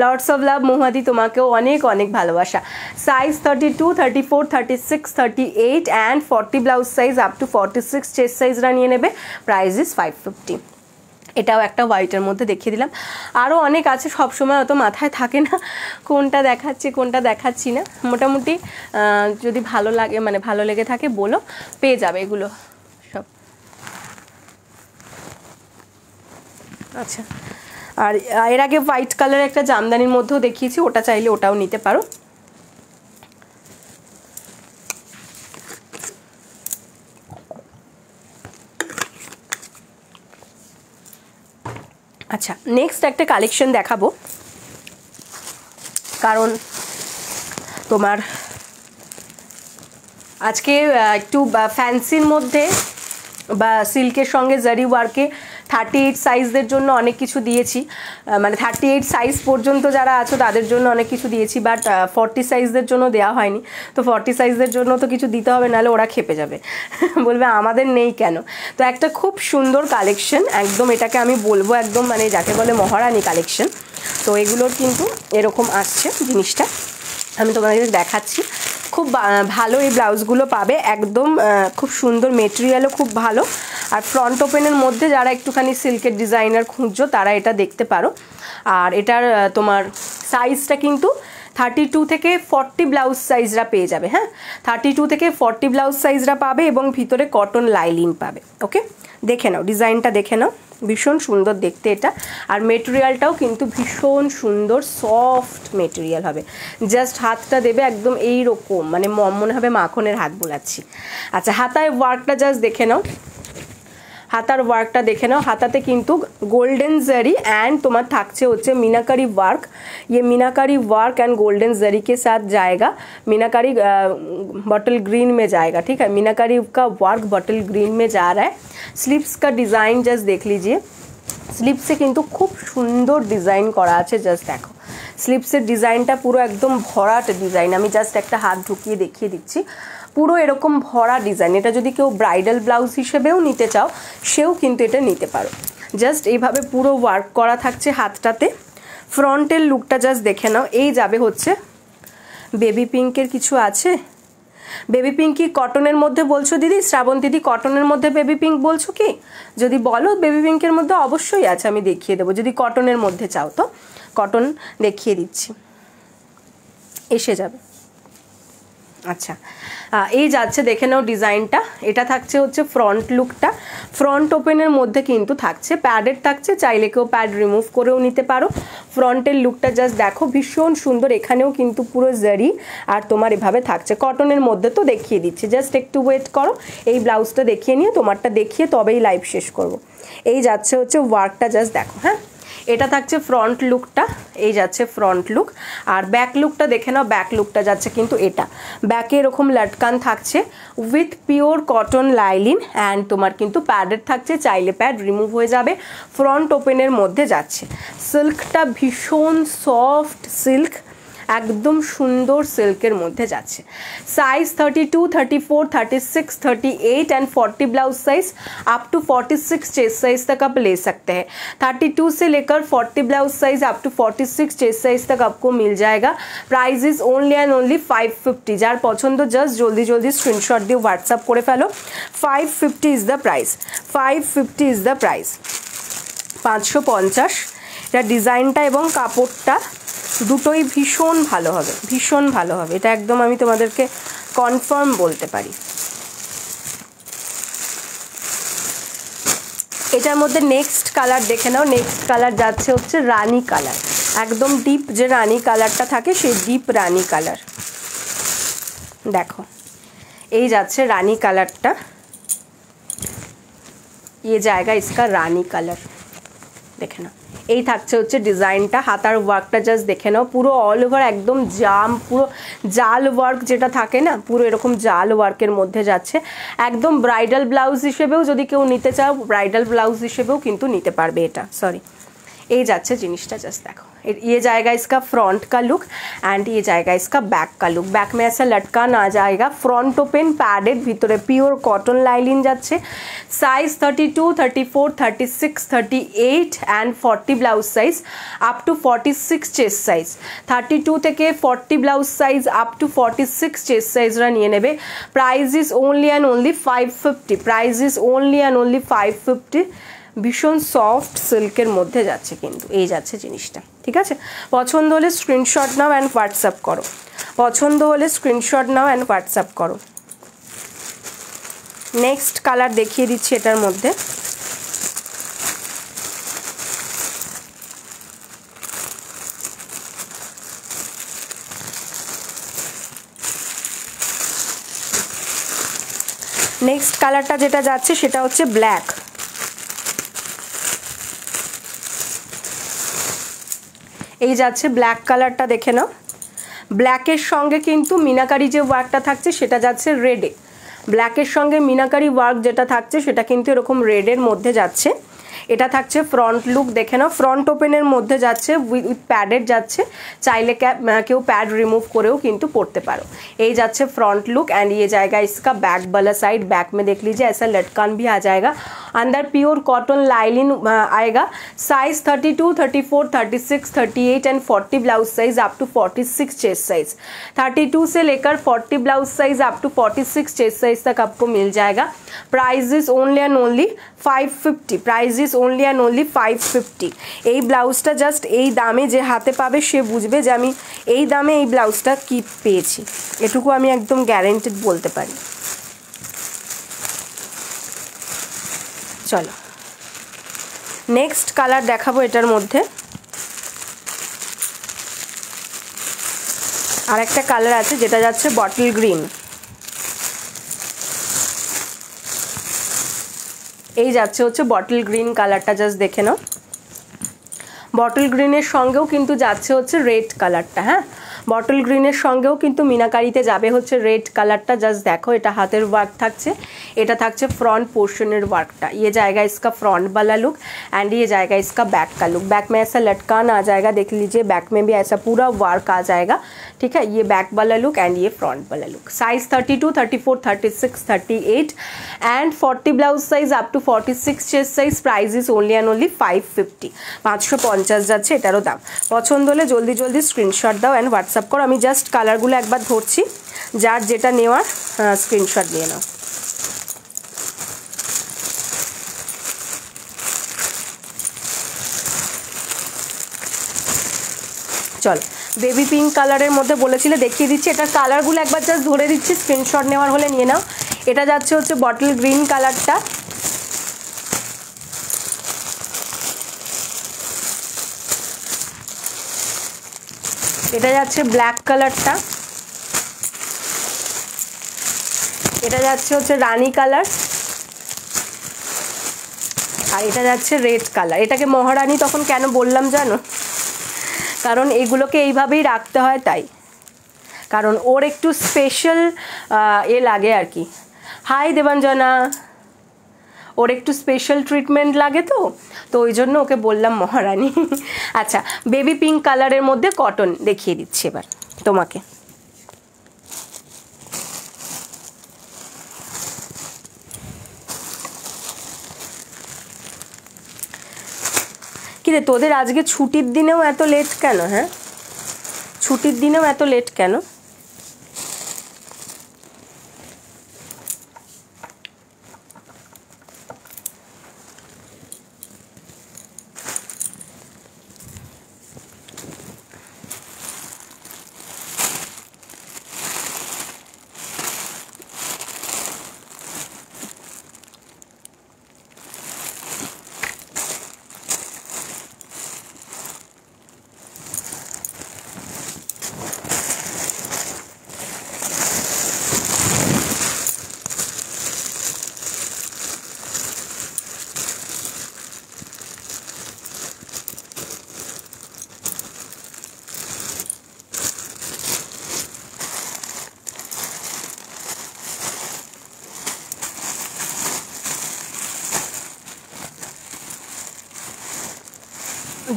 লর্ডস অফ লাভ মহুয়াদি, তোমাকেও অনেক অনেক ভালোবাসা। Size 32, 34, 36, 38 and 40 blouse size up to 46 chest সাইজরা নিয়ে নেবে, প্রাইস ইজ 550। এটাও একটা হোয়াইটের মধ্যে দেখিয়ে দিলাম, আরও অনেক আছে, সবসময় অত মাথায় থাকে না কোনটা দেখাচ্ছি কোনটা দেখাচ্ছি না, মোটামুটি যদি ভালো লাগে মানে ভালো লেগে থাকে বলো, পেয়ে যাবে এগুলো সব। আচ্ছা, আর এর আগে হোয়াইট কালারের একটা জামদানির মধ্যেও দেখিয়েছি, ওটা চাইলে ওটাও নিতে পারো। আচ্ছা, নেক্সট একটা কালেকশন দেখাবো, কারণ তোমার আজকে একটু ফ্যান্সির মধ্যে বা সিল্কের সঙ্গে জারি ওয়ার্কে 38 সাইজদের জন্য অনেক কিছু দিয়েছি, মানে 38 সাইজ পর্যন্ত যারা আছো তাদের জন্য অনেক কিছু দিয়েছি, বাট 40 সাইজদের জন্য দেওয়া হয়নি। তো 40 সাইজদের জন্য তো কিছু দিতে হবে, নাহলে ওরা খেপে যাবে, বলবে আমাদের নেই কেন। তো একটা খুব সুন্দর কালেকশন, একদম এটাকে আমি বলবো একদম মানে যাকে বলে মহারানী কালেকশন। তো এগুলোর কিন্তু এরকম আসছে জিনিসটা, আমি তোমাদের দেখাচ্ছি, খুব ভালো এই ব্লাউজগুলো পাবে, একদম খুব সুন্দর, মেটেরিয়ালও খুব ভালো, আর ফ্রন্ট ওপেনের মধ্যে যারা একটুখানি সিল্কের ডিজাইনার খুঁজছো তারা এটা দেখতে পারো। আর এটার তোমার সাইজটা কিন্তু 32 থেকে 40 ব্লাউজ সাইজরা পেয়ে যাবে, হ্যাঁ 32 থেকে 40 ব্লাউজ সাইজরা পাবে, এবং ভিতরে কটন লাইলিন পাবে। ওকে, দেখে নাও ডিজাইনটা, দেখে নাও, ভীষণ সুন্দর দেখতে এটা, আর মেটেরিয়ালটাও কিন্তু ভীষণ সুন্দর সফট মেটেরিয়াল হবে, জাস্ট হাতটা দেবে একদম এইরকম, মানে মনে হবে মাখনের হাত বোলাচ্ছি। আচ্ছা, হাতায় ওয়ার্কটা জাস্ট দেখে নাও, হাতার ওয়ার্কটা দেখে নাও, হাতাতে কিন্তু গোল্ডেন জারি एंड তোমার থাকছে হচ্ছে मीनाकारी वर्क, ये मीनाकारी वर्क एंड गोल्डन जरी के साथ जाएगा, मीनाकारी बॉटल ग्रीन में जाएगा, ठीक है, मीनाकारी का वर्क बॉटल ग्रीन में जा रहा है। स्लीव्स का डिज़ाइन जस्ट देख लीजिए, स्लीव्स से किन्तु खूब सुंदर डिजाइन करा आछे, जस्ट देखो स्लीव्सের ডিজাইনটা পুরো একদম ভরাট ডিজাইন, আমি জাস্ট একটা হাত ঢুকিয়ে দেখিয়ে দিচ্ছি, পুরো এরকম ভরা ডিজাইন। এটা যদি কেউ ব্রাইডাল ব্লাউজ হিসেবেও নিতে চাও সেও কিন্তু এটা নিতে পারো, জাস্ট এইভাবে পুরো ওয়ার্ক করা থাকছে হাতটাতে। ফ্রন্টের লুকটা জাস্ট দেখে নাও, এই যাবে হচ্ছে বেবি পিঙ্কের কিছু আছে, বেবি পিঙ্ক কি কটনের মধ্যে বলছো দিদি? শ্রাবণ দিদি কটনের মধ্যে বেবি পিঙ্ক বলছো কি? যদি বলো বেবি পিঙ্কের মধ্যে অবশ্যই আছে, আমি দেখিয়ে দেবো, যদি কটনের মধ্যে চাও তো কটন দেখিয়ে দিচ্ছি, এসে যাবে। আচ্ছা, এই যাচ্ছে দেখে নাও ডিজাইনটা, এটা থাকছে হচ্ছে ফ্রন্ট লুকটা, ফ্রন্ট ওপেনের মধ্যে কিন্তু থাকছে প্যাডেড থাকছে, চাইলে কেউ প্যাড রিমুভ করেও নিতে পারো। ফ্রন্টের লুকটা জাস্ট দেখো ভীষণ সুন্দর, এখানেও কিন্তু পুরো জারি আর তোমার এভাবে থাকছে, কটনের মধ্যে তো দেখিয়ে দিচ্ছি, জাস্ট একটু ওয়েট করো, এই ব্লাউজটা দেখিয়ে নিয়ে তোমারটা দেখিয়ে তবেই লাইভ শেষ করব। এই যাচ্ছে হচ্ছে ওয়ার্কটা জাস্ট দেখো, হ্যাঁ এটা থাকছে ফ্রন্ট লুকটা, এই যাচ্ছে ফ্রন্ট লুক, আর ব্যাক লুকটা দেখে নাও, ব্যাক লুকটা যাচ্ছে কিন্তু এটা, ব্যাকে এরকম লটকান থাকছে with pure cotton lining and তোমার কিন্তু প্যাডেড থাকছে, চাইলে প্যাড রিমুভ হয়ে যাবে। ফ্রন্ট ওপেনের মধ্যে যাচ্ছে, সিল্কটা ভীষণ সফট সিল্ক, একদম সুন্দর সিল্কের মধ্যে যাচ্ছে। Size 32, 34, 36, 38 and 40 blouse size up to 46 chest size तक आप ले सकते हैं। 32 से लेकर 40 blouse size up to 46 chest size तक आपको मिल जाएगा। Price is only and only 550। जार पसंद जस्ट जल्दी जल्दी स्क्रीनशॉट दिए व्हाट्सअप করে ফেলো। 550 is the price, 550 is the price. 550। এটা ডিজাইনটা এবং কাপড়টা দুটোই ভীষণ ভালো হবে, ভীষণ ভালো হবে, এটা একদম আমি তোমাদেরকে কনফার্ম বলতে পারি। এটার মধ্যে নেক্সট কালার দেখে নাও। নেক্সট কালার যাচ্ছে হচ্ছে রানী কালার, একদম ডিপ যে রানী কালারটা থাকে সেই ডিপ রানী কালার। দেখো এই যাচ্ছে রানী কালারটা, ये जाएगा इसका रानी कलर, देखे ना। এই থাকছে হচ্ছে ডিজাইনটা, হাতার ওয়ার্কটা জাস্ট দেখে নাও, পুরো অল ওভার একদম পুরো জাল ওয়ার্ক যেটা থাকে না, পুরো এরকম জাল ওয়ার্কের মধ্যে যাচ্ছে। একদম ব্রাইডাল ব্লাউজ হিসেবেও যদি কেউ নিতে চাও, ব্রাইডাল ব্লাউজ হিসেবেও কিন্তু নিতে পারবে এটা। সরি, এই যাচ্ছে জিনিসটা, জাস্ট দেখো। ये जाएगा इसका फ्रंट का लुक एंड ये जाएगा इसका बैक का लुक। बैक में ऐसा लटकान आ जाएगा, फ्रंट ओपन पैडेड, ভিতরে পিওর কটন লাইলিন যাচ্ছে। Size 32, 34, 36, 38 and 40 blouse size up to 46 chest size. 32 থেকে 40 blouse size up to 46 chest সাইজরা নিয়ে নেবে। Price is only and only 550। Price is only and only 550। ভীষণ সফট সিল্কের মধ্যে যাচ্ছে কিন্তু, এই যাচ্ছে জিনিসটা, ঠিক আছে। পছন্দ হলে স্ক্রিনশট নাও অ্যান্ড হোয়াটসঅ্যাপ করো, পছন্দ হলে স্ক্রিনশট নাও অ্যান্ড হোয়াটসঅ্যাপ করো। নেক্সট কালার দেখিয়ে দিচ্ছি এটার মধ্যে। নেক্সট কালারটা যেটা যাচ্ছে সেটা হচ্ছে ব্ল্যাক। এই যাচ্ছে ব্ল্যাক কালারটা, দেখে নাও। ব্ল্যাকের সঙ্গে কিন্তু মিনাকারি যে ওয়ার্কটা থাকছে সেটা যাচ্ছে রেডে। ব্ল্যাকের সঙ্গে মিনাকারি ওয়ার্ক যেটা থাকছে সেটা কিন্তু এরকম রেডের মধ্যে যাচ্ছে। এটা থাকছে ফ্রন্ট লুক, দেখে নাও। ফ্রন্ট ওপেনের মধ্যে যাচ্ছে, উইথ প্যাডের যাচ্ছে, চাইলে কেউ প্যাড রিমুভ করেও কিন্তু পরতে পারো। এই যাচ্ছে फ्रंट लुक एंड ये जाएगा इसका बैक वाला साइड। बैक में देख लीजिए ऐसा लटकान भी आ जाएगा, अंदर प्योर कॉटन लाइलिन आएगा। Size 32, 34, 36, 38 and 40 blouse size up to 46 chest size. 32 से लेकर 40 blouse size up to 46 chest size तक आपको मिल जाएगा। Price is only and only 550। Price is only and only 550। এই ব্লাউজটা জাস্ট এই দামে যে হাতে পাবে সে বুঝবে যে আমি এই দামে এই ব্লাউজটা কি পেয়েছি, এটুকু আমি একদম গ্যারেন্টেড বলতে পারি। চলো নেক্সট কালার দেখাবো এটার মধ্যে। আর একটা কালার আছে যেটা যাচ্ছে বটল গ্রিন। এই যাচ্ছে হচ্ছে বটল গ্রিন কালারটা, জাস্ট দেখে নাও। বটল গ্রিনের সঙ্গেও কিন্তু যাচ্ছে হচ্ছে রেড কালারটা। হ্যাঁ, বটল গ্রিনের সঙ্গেও কিন্তু মিনাকারিতে যাবে হচ্ছে রেড কালারটা। জাস্ট দেখো, এটা হাতের ওয়ার্ক থাকছে, এটা থাকছে फ्रंट पोर्शनर वर्कटा। ये जाएगा इसका फ्रंट वाला लुक एंड ये जाएगा इसका बैक का लुक। बैक में ऐसा लटकान आ जाएगा, देख लीजिए बैक में भी ऐसा पूरा वर्क आ जाएगा, ठीक है। ये बैक वाला लुक एंड ये फ्रंट वाला look. Size 32, 34, 36, 38 and 40 blouse size up to 46 chest size. Price is only and only 550। 550 যাচ্ছে এটারও দাম। পছন্দ হলে জলদি জলদি স্ক্রিনশট দাও অ্যান্ড হোয়াটসঅ্যাপ করো। আমি জাস্ট কালারগুলো একবার ধরছি, যার যেটা নেওয়ার স্ক্রিনশট নিয়ে নাও। চল, বেবি পিঙ্ক কালারের মধ্যে বলেছিলে দেখিয়ে দিচ্ছি। এটার কালারগুলো একবার জাস্ট ধরে দিচ্ছি, স্ক্রিনশট নেওয়ার হলে নিয়ে নাও। এটা যাচ্ছে হচ্ছে বটল গ্রিন কালারটা, এটা যাচ্ছে ব্ল্যাক কালারটা, এটা যাচ্ছে হচ্ছে রানী কালার, আর এটা যাচ্ছে রেড কালার। এটাকে মহারানী তখন কেন বললাম জানো? কারণ এগুলোকে এইভাবেই রাখতে হয় তাই, কারণ ওর একটু স্পেশাল লাগে আর কি। হাই দেবাঞ্জনা, ওর একটু স্পেশাল ট্রিটমেন্ট লাগে, তো ওই জন্য ওকে বললাম মহারানী। আচ্ছা, বেবি পিঙ্ক কালারের মধ্যে কটন দেখিয়ে দিচ্ছি এবার তোমাকে। কি রে, তোদের আজকে ছুটির দিনেও এত লেট কেন? হ্যাঁ, ছুটির দিনেও এত লেট কেন?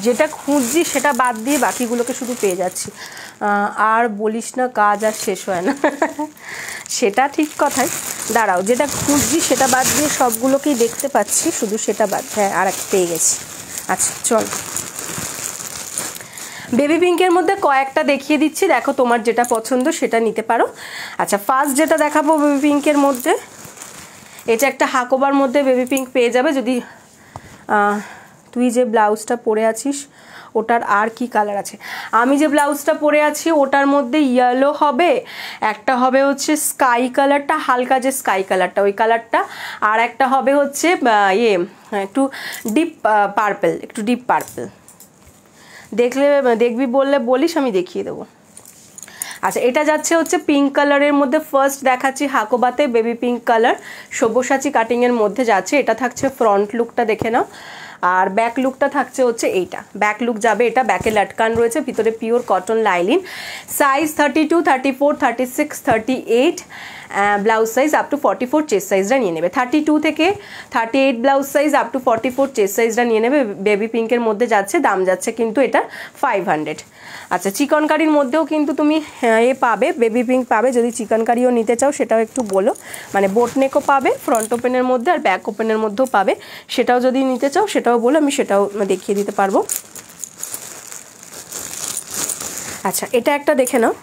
যেটা খুঁজছি সেটা বাদ দিয়ে বাকিগুলোকে শুধু পেয়ে যাচ্ছি। আর বলিস না, কাজ আর শেষ হয় না। সেটা ঠিক কথাই। দাঁড়াও, যেটা খুঁজছি সেটা বাদ দিয়ে সবগুলোকেই দেখতে পাচ্ছি, শুধু সেটা বাদ। হ্যাঁ, আর একটা পেয়ে গেছি। আচ্ছা চল, বেবি পিঙ্কের মধ্যে কয়েকটা দেখিয়ে দিচ্ছি, দেখো তোমার যেটা পছন্দ সেটা নিতে পারো। আচ্ছা, ফার্স্ট যেটা দেখাবো বেবি পিঙ্কের মধ্যে, এটা একটা হাকোবার মধ্যে বেবি পিঙ্ক পেয়ে যাবে। যদি তুই যে ব্লাউজটা পরে আছিস ওটার আর কি কালার আছে? আমি যে ব্লাউজটা পরে আছি ওটার মধ্যে ইয়েলো হবে, একটা হবে হচ্ছে স্কাই কালারটা, হালকা যে স্কাই কালারটা ওই কালারটা, আর একটা হবে হচ্ছে একটু ডিপ পার্পল, একটু ডিপ পার্পল। দেখবি বললে বলিস, আমি দেখিয়ে দেবো। আচ্ছা, এটা যাচ্ছে হচ্ছে পিঙ্ক কালারের মধ্যে। ফার্স্ট দেখাচ্ছি হাকোবাতে বেবি পিঙ্ক কালার, সব্যসাচী কাটিংয়ের মধ্যে যাচ্ছে। এটা থাকছে ফ্রন্ট লুকটা, দেখে নাও। আর ব্যাক লুকটা থাকছে হচ্ছে এইটা, ব্যাক লুক যাবে এটা। ব্যাকে লাটকান রয়েছে, ভিতরে pure cotton lining. Size 32, 34, 36, 38, blouse size up to 44, chest সাইজটা নিয়ে নেবে। 32 থেকে 38 blouse size up to 44 chest সাইজটা নিয়ে নেবে। বেবি পিঙ্কের মধ্যে যাচ্ছে, দাম যাচ্ছে কিন্তু এটা 500। আচ্ছা, চিকনকারির মধ্যেও কিন্তু তুমি পাবে, বেবি পিঙ্ক পাবে। যদি চিকনকারিও নিতে চাও সেটাও একটু বলো, মানে বোট নেকও পাবে ফ্রন্ট ওপেনের মধ্যে, আর ব্যাক ওপেনের মধ্যেও পাবে। সেটাও যদি নিতে চাও সেটাও বলো, আমি সেটাও দেখিয়ে দিতে পারবো। আচ্ছা, এটা একটা দেখে নাও।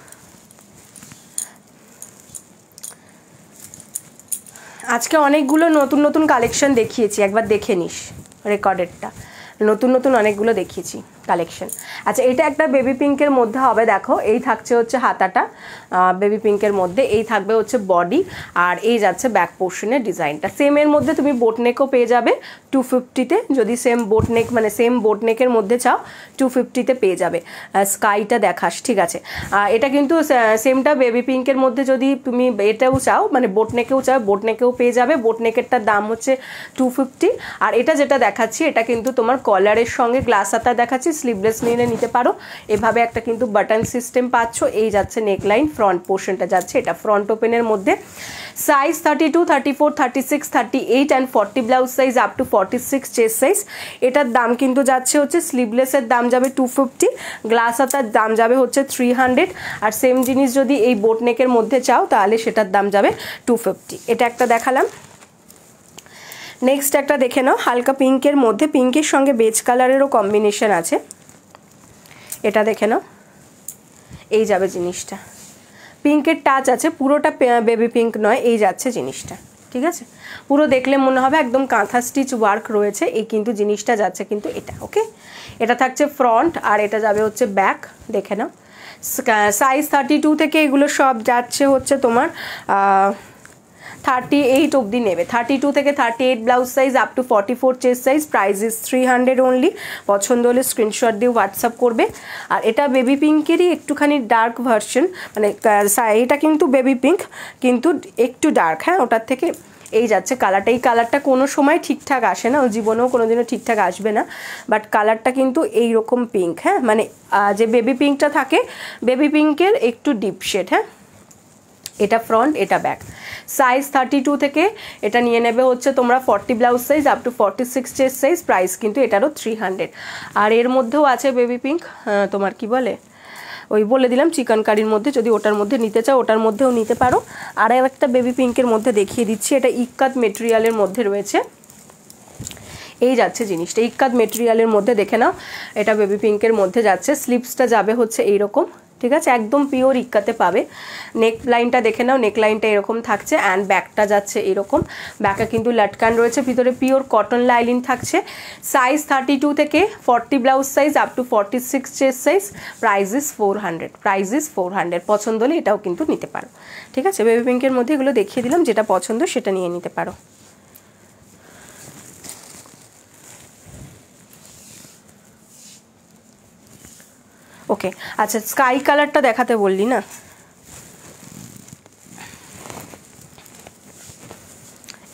আজকে অনেকগুলো নতুন নতুন কালেকশন দেখিয়েছি, একবার দেখে নিস রেকর্ডেডটা। নতুন নতুন অনেকগুলো দেখিয়েছি কালেকশন। আচ্ছা, এটা একটা বেবি পিঙ্কের মধ্যে হবে, দেখো। এই থাকছে হচ্ছে হাতাটা বেবি পিঙ্কের মধ্যে, এই থাকবে হচ্ছে বডি, আর এই যাচ্ছে ব্যাক পোর্শনের ডিজাইনটা। সেমের মধ্যে তুমি বোটনেকও পেয়ে যাবে 250-তে। যদি সেম বোটনেক, মানে সেম বোটনেকের মধ্যে চাও 250-তে পেয়ে যাবে। স্কাইটা দেখাস, ঠিক আছে। এটা কিন্তু সেমটা বেবি পিঙ্কের মধ্যে যদি তুমি এটাও চাও, মানে বোটনেকেও চাও, বোটনেকেও পেয়ে যাবে। বোটনেকেরটার দাম হচ্ছে 250। আর এটা যেটা দেখাচ্ছি এটা কিন্তু তোমার কলারের সঙ্গে গ্লাস হাতা দেখাচ্ছি, স্লিভলেস নিয়ে নিতে পারো। এভাবে একটা কিন্তু বাটন সিস্টেম পাচ্ছ। এই যাচ্ছে নেকলাইন, ফ্রন্ট পোর্শনটা যাচ্ছে এটা ফ্রন্ট ওপেনের মধ্যে। Size 32, 34, 36, 38 and 40 blouse size up to 46 chest size. এটার দাম কিন্তু যাচ্ছে হচ্ছে, স্লিভলেসের দাম যাবে 250, গ্লাস হাতার দাম যাবে হচ্ছে 300। আর সেম জিনিস যদি এই বোটনেকের মধ্যে চাও তাহলে সেটার দাম যাবে 250। এটা একটা দেখালাম। নেক্সট একটা দেখে নাও, হালকা পিঙ্কের মধ্যে, পিঙ্কের সঙ্গে বেজ কালারেরও কম্বিনেশন আছে। এটা দেখে নাও, এই যাবে জিনিসটা, পিঙ্কের টাচ আছে, পুরোটা বেবি পিঙ্ক নয়, এই যাচ্ছে জিনিসটা, ঠিক আছে। পুরো দেখলে মনে হবে একদম কাঁথা স্টিচ ওয়ার্ক রয়েছে, এই কিন্তু জিনিসটা যাচ্ছে কিন্তু এটা। ওকে, এটা থাকছে ফ্রন্ট, আর এটা যাবে হচ্ছে ব্যাক, দেখে নাও। সাইজ 32 থেকে এগুলো সব যাচ্ছে হচ্ছে তোমার 38 অবধি নেবে। 32 থেকে 38 blouse size up to 44 chest size. Price is 300 only. পছন্দ হলে স্ক্রিনশট দিয়ে হোয়াটসঅ্যাপ করবে। আর এটা বেবি পিঙ্কেরই একটুখানি ডার্ক ভার্সন, মানে এটা কিন্তু বেবি পিঙ্ক কিন্তু একটু ডার্ক, হ্যাঁ, ওটার থেকে এই যাচ্ছে কালারটা। এই কালারটা কোনো সময় ঠিকঠাক আসে না, ও জীবনেও কোনোদিনও ঠিকঠাক আসবে না, বাট কালারটা কিন্তু এইরকম পিঙ্ক, হ্যাঁ, মানে যে বেবি পিঙ্কটা থাকে বেবি পিঙ্কের একটু ডিপ শেড, হ্যাঁ। এটা ফ্রন্ট, এটা ব্যাক। সাইজ 32 থেকে এটা নিয়ে নেবে হচ্ছে তোমরা 40 blouse size up to 46 chest size. Price কিন্তু এটারও 300। আর এর মধ্যেও আছে বেবি পিঙ্ক, তোমার কি বলে, ওই বলে দিলাম চিকেনকারির মধ্যে, যদি ওটার মধ্যে নিতে চাও ওটার মধ্যেও নিতে পারো। আর একটা বেবি পিঙ্কের মধ্যে দেখিয়ে দিচ্ছি, এটা ইক্কাত মেটেরিয়ালের মধ্যে রয়েছে। এই যাচ্ছে জিনিসটা ইক্কাত মেটেরিয়ালের মধ্যে, দেখে নাও। এটা বেবি পিঙ্কের মধ্যে যাচ্ছে, স্লিভসটা যাবে হচ্ছে এইরকম, ঠিক আছে, একদম পিওর ইক্কাতে পাবে। নেক লাইনটা দেখে নাও, নেক লাইনটা এরকম থাকছে, অ্যান্ড ব্যাকটা যাচ্ছে এরকম। ব্যাকে কিন্তু লাটকান রয়েছে, ভিতরে পিওর কটন লাইলিন থাকছে। সাইজ 32 থেকে 40 blouse size up to 46 chest size. Price is 400। Price is 400। পছন্দ হলে এটাও কিন্তু নিতে পারো, ঠিক আছে। বেবি পিঙ্কের মধ্যে এগুলো দেখিয়ে দিলাম, যেটা পছন্দ সেটা নিয়ে নিতে পারো। ওকে, আচ্ছা, স্কাই কালারটা দেখাতে বললি না,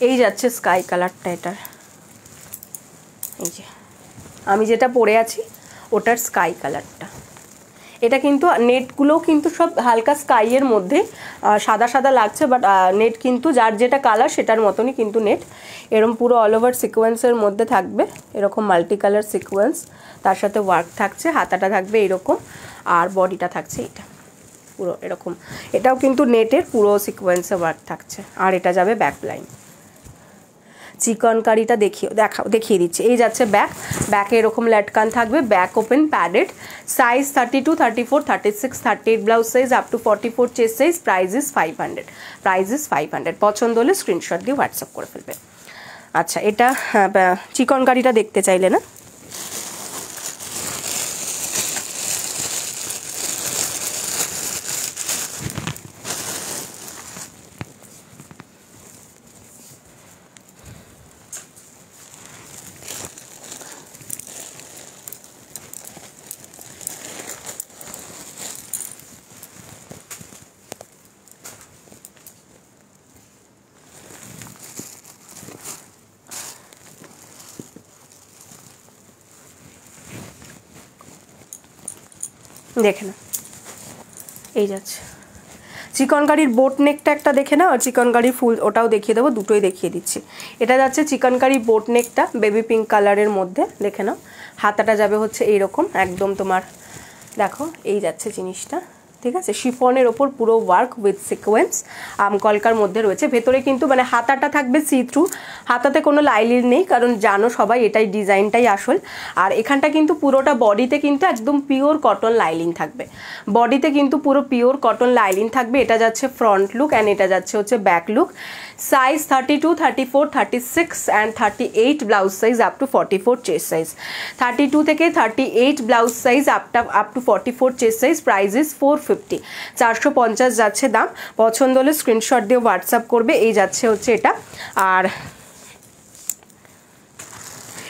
এই যাচ্ছে স্কাই কালারটা। এটার এই যে আমি যেটা পরে আছি ওটার স্কাই কালারটা, এটা কিন্তু নেটগুলোও কিন্তু সব হালকা স্কাইয়ের মধ্যে সাদা সাদা লাগছে, বাট নেট কিন্তু যার যেটা কালার সেটার মতনই কিন্তু নেট। এরকম পুরো অল ওভার সিকোয়েন্সের মধ্যে থাকবে, এরকম মাল্টি কালার সিকোয়েন্স, তার সাথে ওয়ার্ক থাকছে, হাতাটা থাকবে এরকম, আর বডিটা থাকছে এটা পুরো এরকম। এটাও কিন্তু নেটের পুরো সিকোয়েন্সে ওয়ার্ক থাকছে, আর এটা যাবে ব্যাক লাইন। চিকনকারিটা দেখিয়ে দিচ্ছি। এই যাচ্ছে ব্যাকে এরকম লটকান থাকবে, back open padded, size 32, 34, 36, 38 blouse size up to 44 chest size, price is 500। পছন্দ হলে স্ক্রিনশট দিয়ে হোয়াটসঅ্যাপ করে ফেলবে। আচ্ছা, এটা চিকনকারিটা দেখতে চাইলে না? দেখে না, এই যাচ্ছে চিকনকারির বোট নেকটা একটা দেখে না, আর চিকনকারির ফুল ওটাও দেখিয়ে দেবো, দুটোই দেখিয়ে দিচ্ছি। এটা যাচ্ছে চিকনকারির বোট নেকটা বেবি পিঙ্ক কালারের মধ্যে, দেখে নাও। হাতাটা যাবে হচ্ছে এইরকম একদম তোমার, দেখো এই যাচ্ছে জিনিসটা, ঠিক আছে। শিফনের ওপর পুরো ওয়ার্ক উইথ সিকোয়েন্স, আমকলকার মধ্যে রয়েছে। ভেতরে কিন্তু মানে হাতাটা থাকবে সি থ্রু, হাতাতে কোনো লাইলিন নেই, কারণ জানো সবাই এটাই ডিজাইনটাই আসল। আর এখানটা কিন্তু পুরোটা বডিতে কিন্তু একদম পিওর কটন লাইলিন থাকবে, বডিতে কিন্তু পুরো পিওর কটন লাইলিন থাকবে। এটা যাচ্ছে ফ্রন্ট লুক অ্যান্ড এটা যাচ্ছে হচ্ছে back look. Size 32, 34, 36 and 38 blouse size up to 44 chest size. 32 থেকে 38 blouse size up to 44 chest size, price is 450, 450 যাচ্ছে দাম। পছন্দ হলে স্ক্রিনশট দিয়ে হোয়াটসঅ্যাপ করবে। এই যাচ্ছে হচ্ছে এটা, আর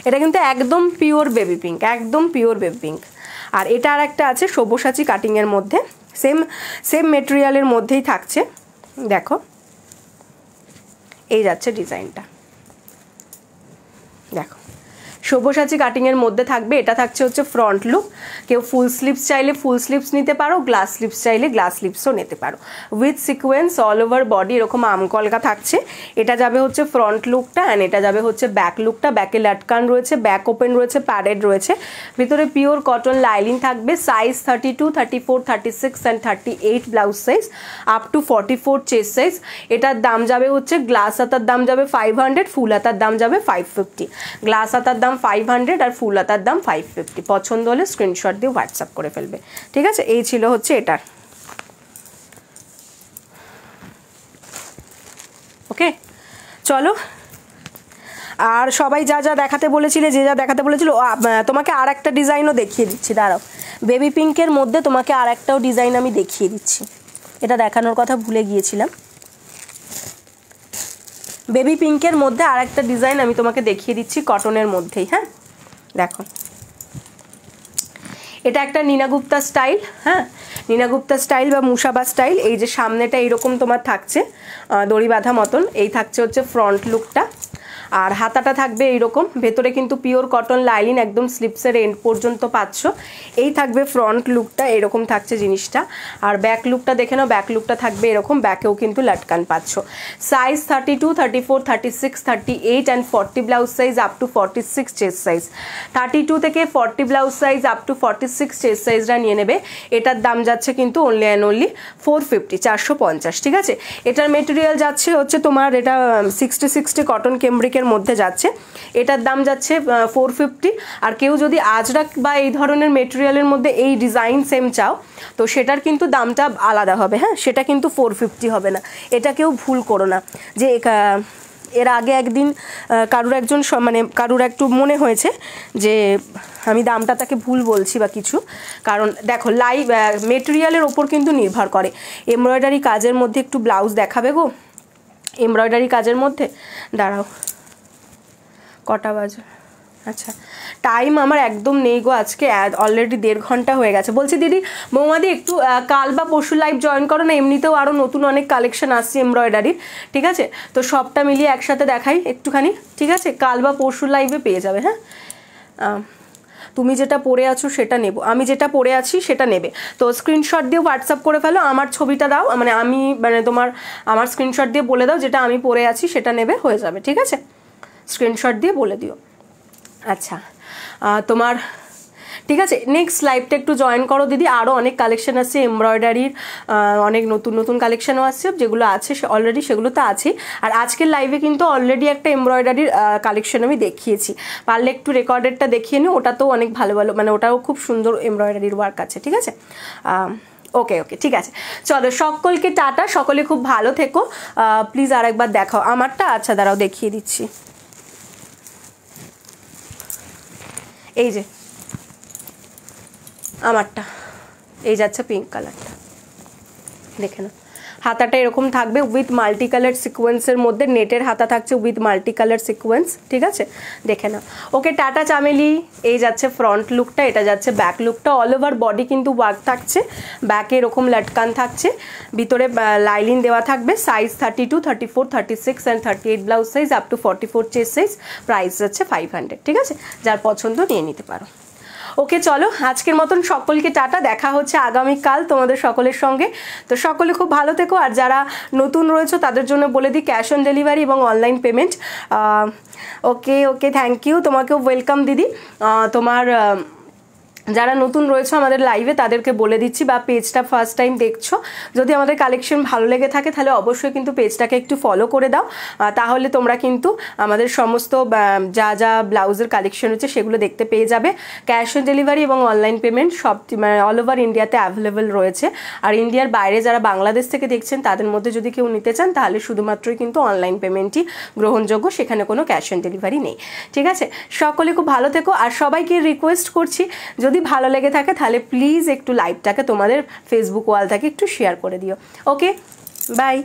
এটা কিন্তু একদম পিওর বেবি পিঙ্ক, একদম পিওর বেবি পিঙ্ক। আর এটা আর একটা আছে সব্যসাচী কাটিংয়ের মধ্যে, সেম মেটেরিয়ালের মধ্যেই থাকছে, দেখো এই যাচ্ছে ডিজাইনটা, দেখো সব্যসাচী কাটিংয়ের মধ্যে থাকবে। এটা থাকছে হচ্ছে ফ্রন্ট লুক, কেউ ফুল স্লিভস চাইলে ফুল স্লিভস নিতে পারো, গ্লাস স্লিভস চাইলে গ্লাস স্লিভসও নিতে পারো, with sequence all over body এরকম আমকলকা থাকছে। এটা যাবে হচ্ছে ফ্রন্ট লুকটা অ্যান্ড এটা যাবে হচ্ছে ব্যাক লুকটা। ব্যাকে লাটকান রয়েছে, ব্যাক ওপেন রয়েছে, প্যাডেড রয়েছে, ভিতরে পিওর কটন লাইলিং থাকবে। Size 32, 34, 36 and 38 blouse size up to 44 chest size. এটার দাম যাবে হচ্ছে, গ্লাস হাতার দাম যাবে 500, ফুল হাতার দাম যাবে 550। গ্লাস হাতার দাম 500 আর ফুল হাতার দাম 550। পছন্দ হলে স্ক্রিনশট দিয়ে হোয়াটসঅ্যাপ করে ফেলবে, ঠিক আছে। এই ছিল হচ্ছে এটার, ওকে চলো। আর সবাই যা যা দেখাতে বলেছিলে, যে যা দেখাতে বলেছিল, তোমাকে আর একটা ডিজাইনও দেখিয়ে দিচ্ছি, দাঁড়াও। বেবি পিঙ্কের মধ্যে তোমাকে আর একটাও ডিজাইন আমি দেখিয়ে দিচ্ছি, এটা দেখানোর কথা ভুলে গিয়েছিলাম। বেবি পিঙ্কের মধ্যে আর একটা ডিজাইন আমি তোমাকে দেখিয়ে দিচ্ছি কটনের মধ্যেই, হ্যাঁ দেখো। এটা একটা নীনা গুপ্তা স্টাইল, হ্যাঁ নীনা গুপ্তা স্টাইল বা মুসাবা স্টাইল। এই যে সামনেটা এইরকম তোমার থাকছে দড়ি বাঁধা মতন, এই থাকছে হচ্ছে ফ্রন্ট লুকটা, আর হাতাটা থাকবে এইরকম, ভেতরে কিন্তু পিওর কটন লাইলিন একদম স্লিপসের এন্ড পর্যন্ত পাচ্ছ। এই থাকবে ফ্রন্ট লুকটা, এরকম থাকছে জিনিসটা। আর ব্যাক লুকটা দেখে নাও, ব্যাক লুকটা থাকবে এরকম, ব্যাকেও কিন্তু লাটকান পাচ্ছ। Size 32, 34, 36, 38 and 40 blouse size up to 46 chest size. 32 থেকে 40 blouse size up to 46 chest সাইজটা নিয়ে নেবে। এটার দাম যাচ্ছে কিন্তু অনলি অ্যান্ড অনলি 450, 450, ঠিক আছে। এটার মেটেরিয়াল যাচ্ছে হচ্ছে তোমার, এটা 60 কটন কেমব্রিকের মধ্যে যাচ্ছে। এটার দাম যাচ্ছে 450। আর কেউ যদি আজরাক বা এই ধরনের মেটেরিয়ালের মধ্যে এই ডিজাইন সেম চাও, তো সেটার কিন্তু দামটা আলাদা হবে, হ্যাঁ সেটা কিন্তু 450 হবে না, এটা কেউ ভুল করো না। যে এর আগে একদিন কারুর একজন মানে কারুর একটু মনে হয়েছে যে আমি দামটা তাকে ভুল বলছি বা কিছু, কারণ দেখো লাইভ মেটেরিয়ালের ওপর কিন্তু নির্ভর করে। এমব্রয়ডারি কাজের মধ্যে একটু ব্লাউজ দেখাবে গো, এমব্রয়ডারি কাজের মধ্যে, দাঁড়াও কটা বাজে, আচ্ছা টাইম আমার একদম নেই গো, আজকে অলরেডি 1.5 ঘন্টা হয়ে গেছে। বলছি দিদি বৌমাদি একটু কাল বা পরশু লাইভ জয়েন করো না, এমনিতেও আরও নতুন অনেক কালেকশন আসছে এমব্রয়ডারির, ঠিক আছে। তো সবটা মিলিয়ে একসাথে দেখাই একটুখানি, ঠিক আছে। কাল বা পরশু লাইভে পেয়ে যাবে, হ্যাঁ। তুমি যেটা পরে আছো সেটা নেব, আমি যেটা পরে আছি সেটা নেবে। তো স্ক্রিনশট দিয়ে হোয়াটসঅ্যাপ করে ফেলো, আমার ছবিটা দাও, মানে আমি মানে তোমার আমার স্ক্রিনশট দিয়ে বলে দাও যেটা আমি পরে আছি সেটা নেবে, হয়ে যাবে। ঠিক আছে, স্ক্রিনশট দিয়ে বলে দিও। আচ্ছা তোমার ঠিক আছে, নেক্সট লাইভটা একটু জয়েন করো দিদি, আরও অনেক কালেকশন আসছে এমব্রয়ডারির, অনেক নতুন নতুন কালেকশনও আসছে, যেগুলো আছে অলরেডি সেগুলো তো আছে। আর আজকের লাইভে কিন্তু অলরেডি একটা এমব্রয়ডারির কালেকশন আমি দেখিয়েছি, পারলে একটু রেকর্ডেডটা দেখিয়ে নিও, ওটাতেও অনেক ভালো ভালো মানে ওটাও খুব সুন্দর এমব্রয়ডারির ওয়ার্ক আছে। ঠিক আছে, ওকে ওকে ঠিক আছে, চলো সকলকে টাটা, সকলে খুব ভালো থেকো। প্লিজ আর একবার দেখাও আমারটা। আচ্ছা দাঁড়াও দেখিয়ে দিচ্ছি, এই যে আমারটা, এই যাচ্ছে পিঙ্ক কালারটা, দেখে না, হাতাটা এরকম থাকবে উইথ মাল্টি কালার সিকোয়েন্সের মধ্যে, নেটের হাতা থাকছে উইথ মাল্টি কালার সিকোয়েন্স। ঠিক আছে, দেখে না। ওকে টাটা চামেলি, এই যাচ্ছে ফ্রন্ট লুকটা, এটা যাচ্ছে ব্যাক লুকটা। অল ওভার বডি কিন্তু ওয়ার্ক থাকছে, ব্যাকে এরকম লটকান থাকছে, ভিতরে লাইলিন দেওয়া থাকবে। Size 32, 34, 36 and 38 blouse size, up to 44 chest size. Price যাচ্ছে 500। ঠিক আছে, যার পছন্দ নিয়ে নিতে পারো। ওকে চলো, আজকের মতন সকলকে টাটা, দেখা হচ্ছে আগামীকাল তোমাদের সকলের সঙ্গে। তো সকলে খুব ভালো থেকো, আর যারা নতুন রয়েছে তাদের জন্য বলে দিই ক্যাশ অন ডেলিভারি এবং online payment. Okay okay thank you, তোমাকেও ওয়েলকাম দিদি। তোমার যারা নতুন রয়েছে আমাদের লাইভে তাদেরকে বলে দিচ্ছি, বা পেজটা ফার্স্ট টাইম দেখছো, যদি আমাদের কালেকশন ভালো লেগে থাকে তাহলে অবশ্যই কিন্তু পেজটাকে একটু ফলো করে দাও, তাহলে তোমরা কিন্তু আমাদের সমস্ত যা যা ব্লাউজের কালেকশন হচ্ছে সেগুলো দেখতে পেয়ে যাবে। ক্যাশ অন ডেলিভারি এবং অনলাইন পেমেন্ট সব অল ওভার ইন্ডিয়াতে অ্যাভেলেবেল রয়েছে। আর ইন্ডিয়ার বাইরে যারা বাংলাদেশ থেকে দেখছেন তাদের মধ্যে যদি কেউ নিতে চান তাহলে শুধুমাত্রই কিন্তু অনলাইন পেমেন্টই গ্রহণযোগ্য, সেখানে কোনো ক্যাশ অন ডেলিভারি নেই। ঠিক আছে, সকলে খুব ভালো থেকো, আর সবাইকে রিকোয়েস্ট করছি যদি ভালো লেগে থাকে তাহলে প্লিজ একটু লাইভটাকে তোমাদের ফেসবুক ওয়াল থেকে একটু শেয়ার করে দিও। Okay bye.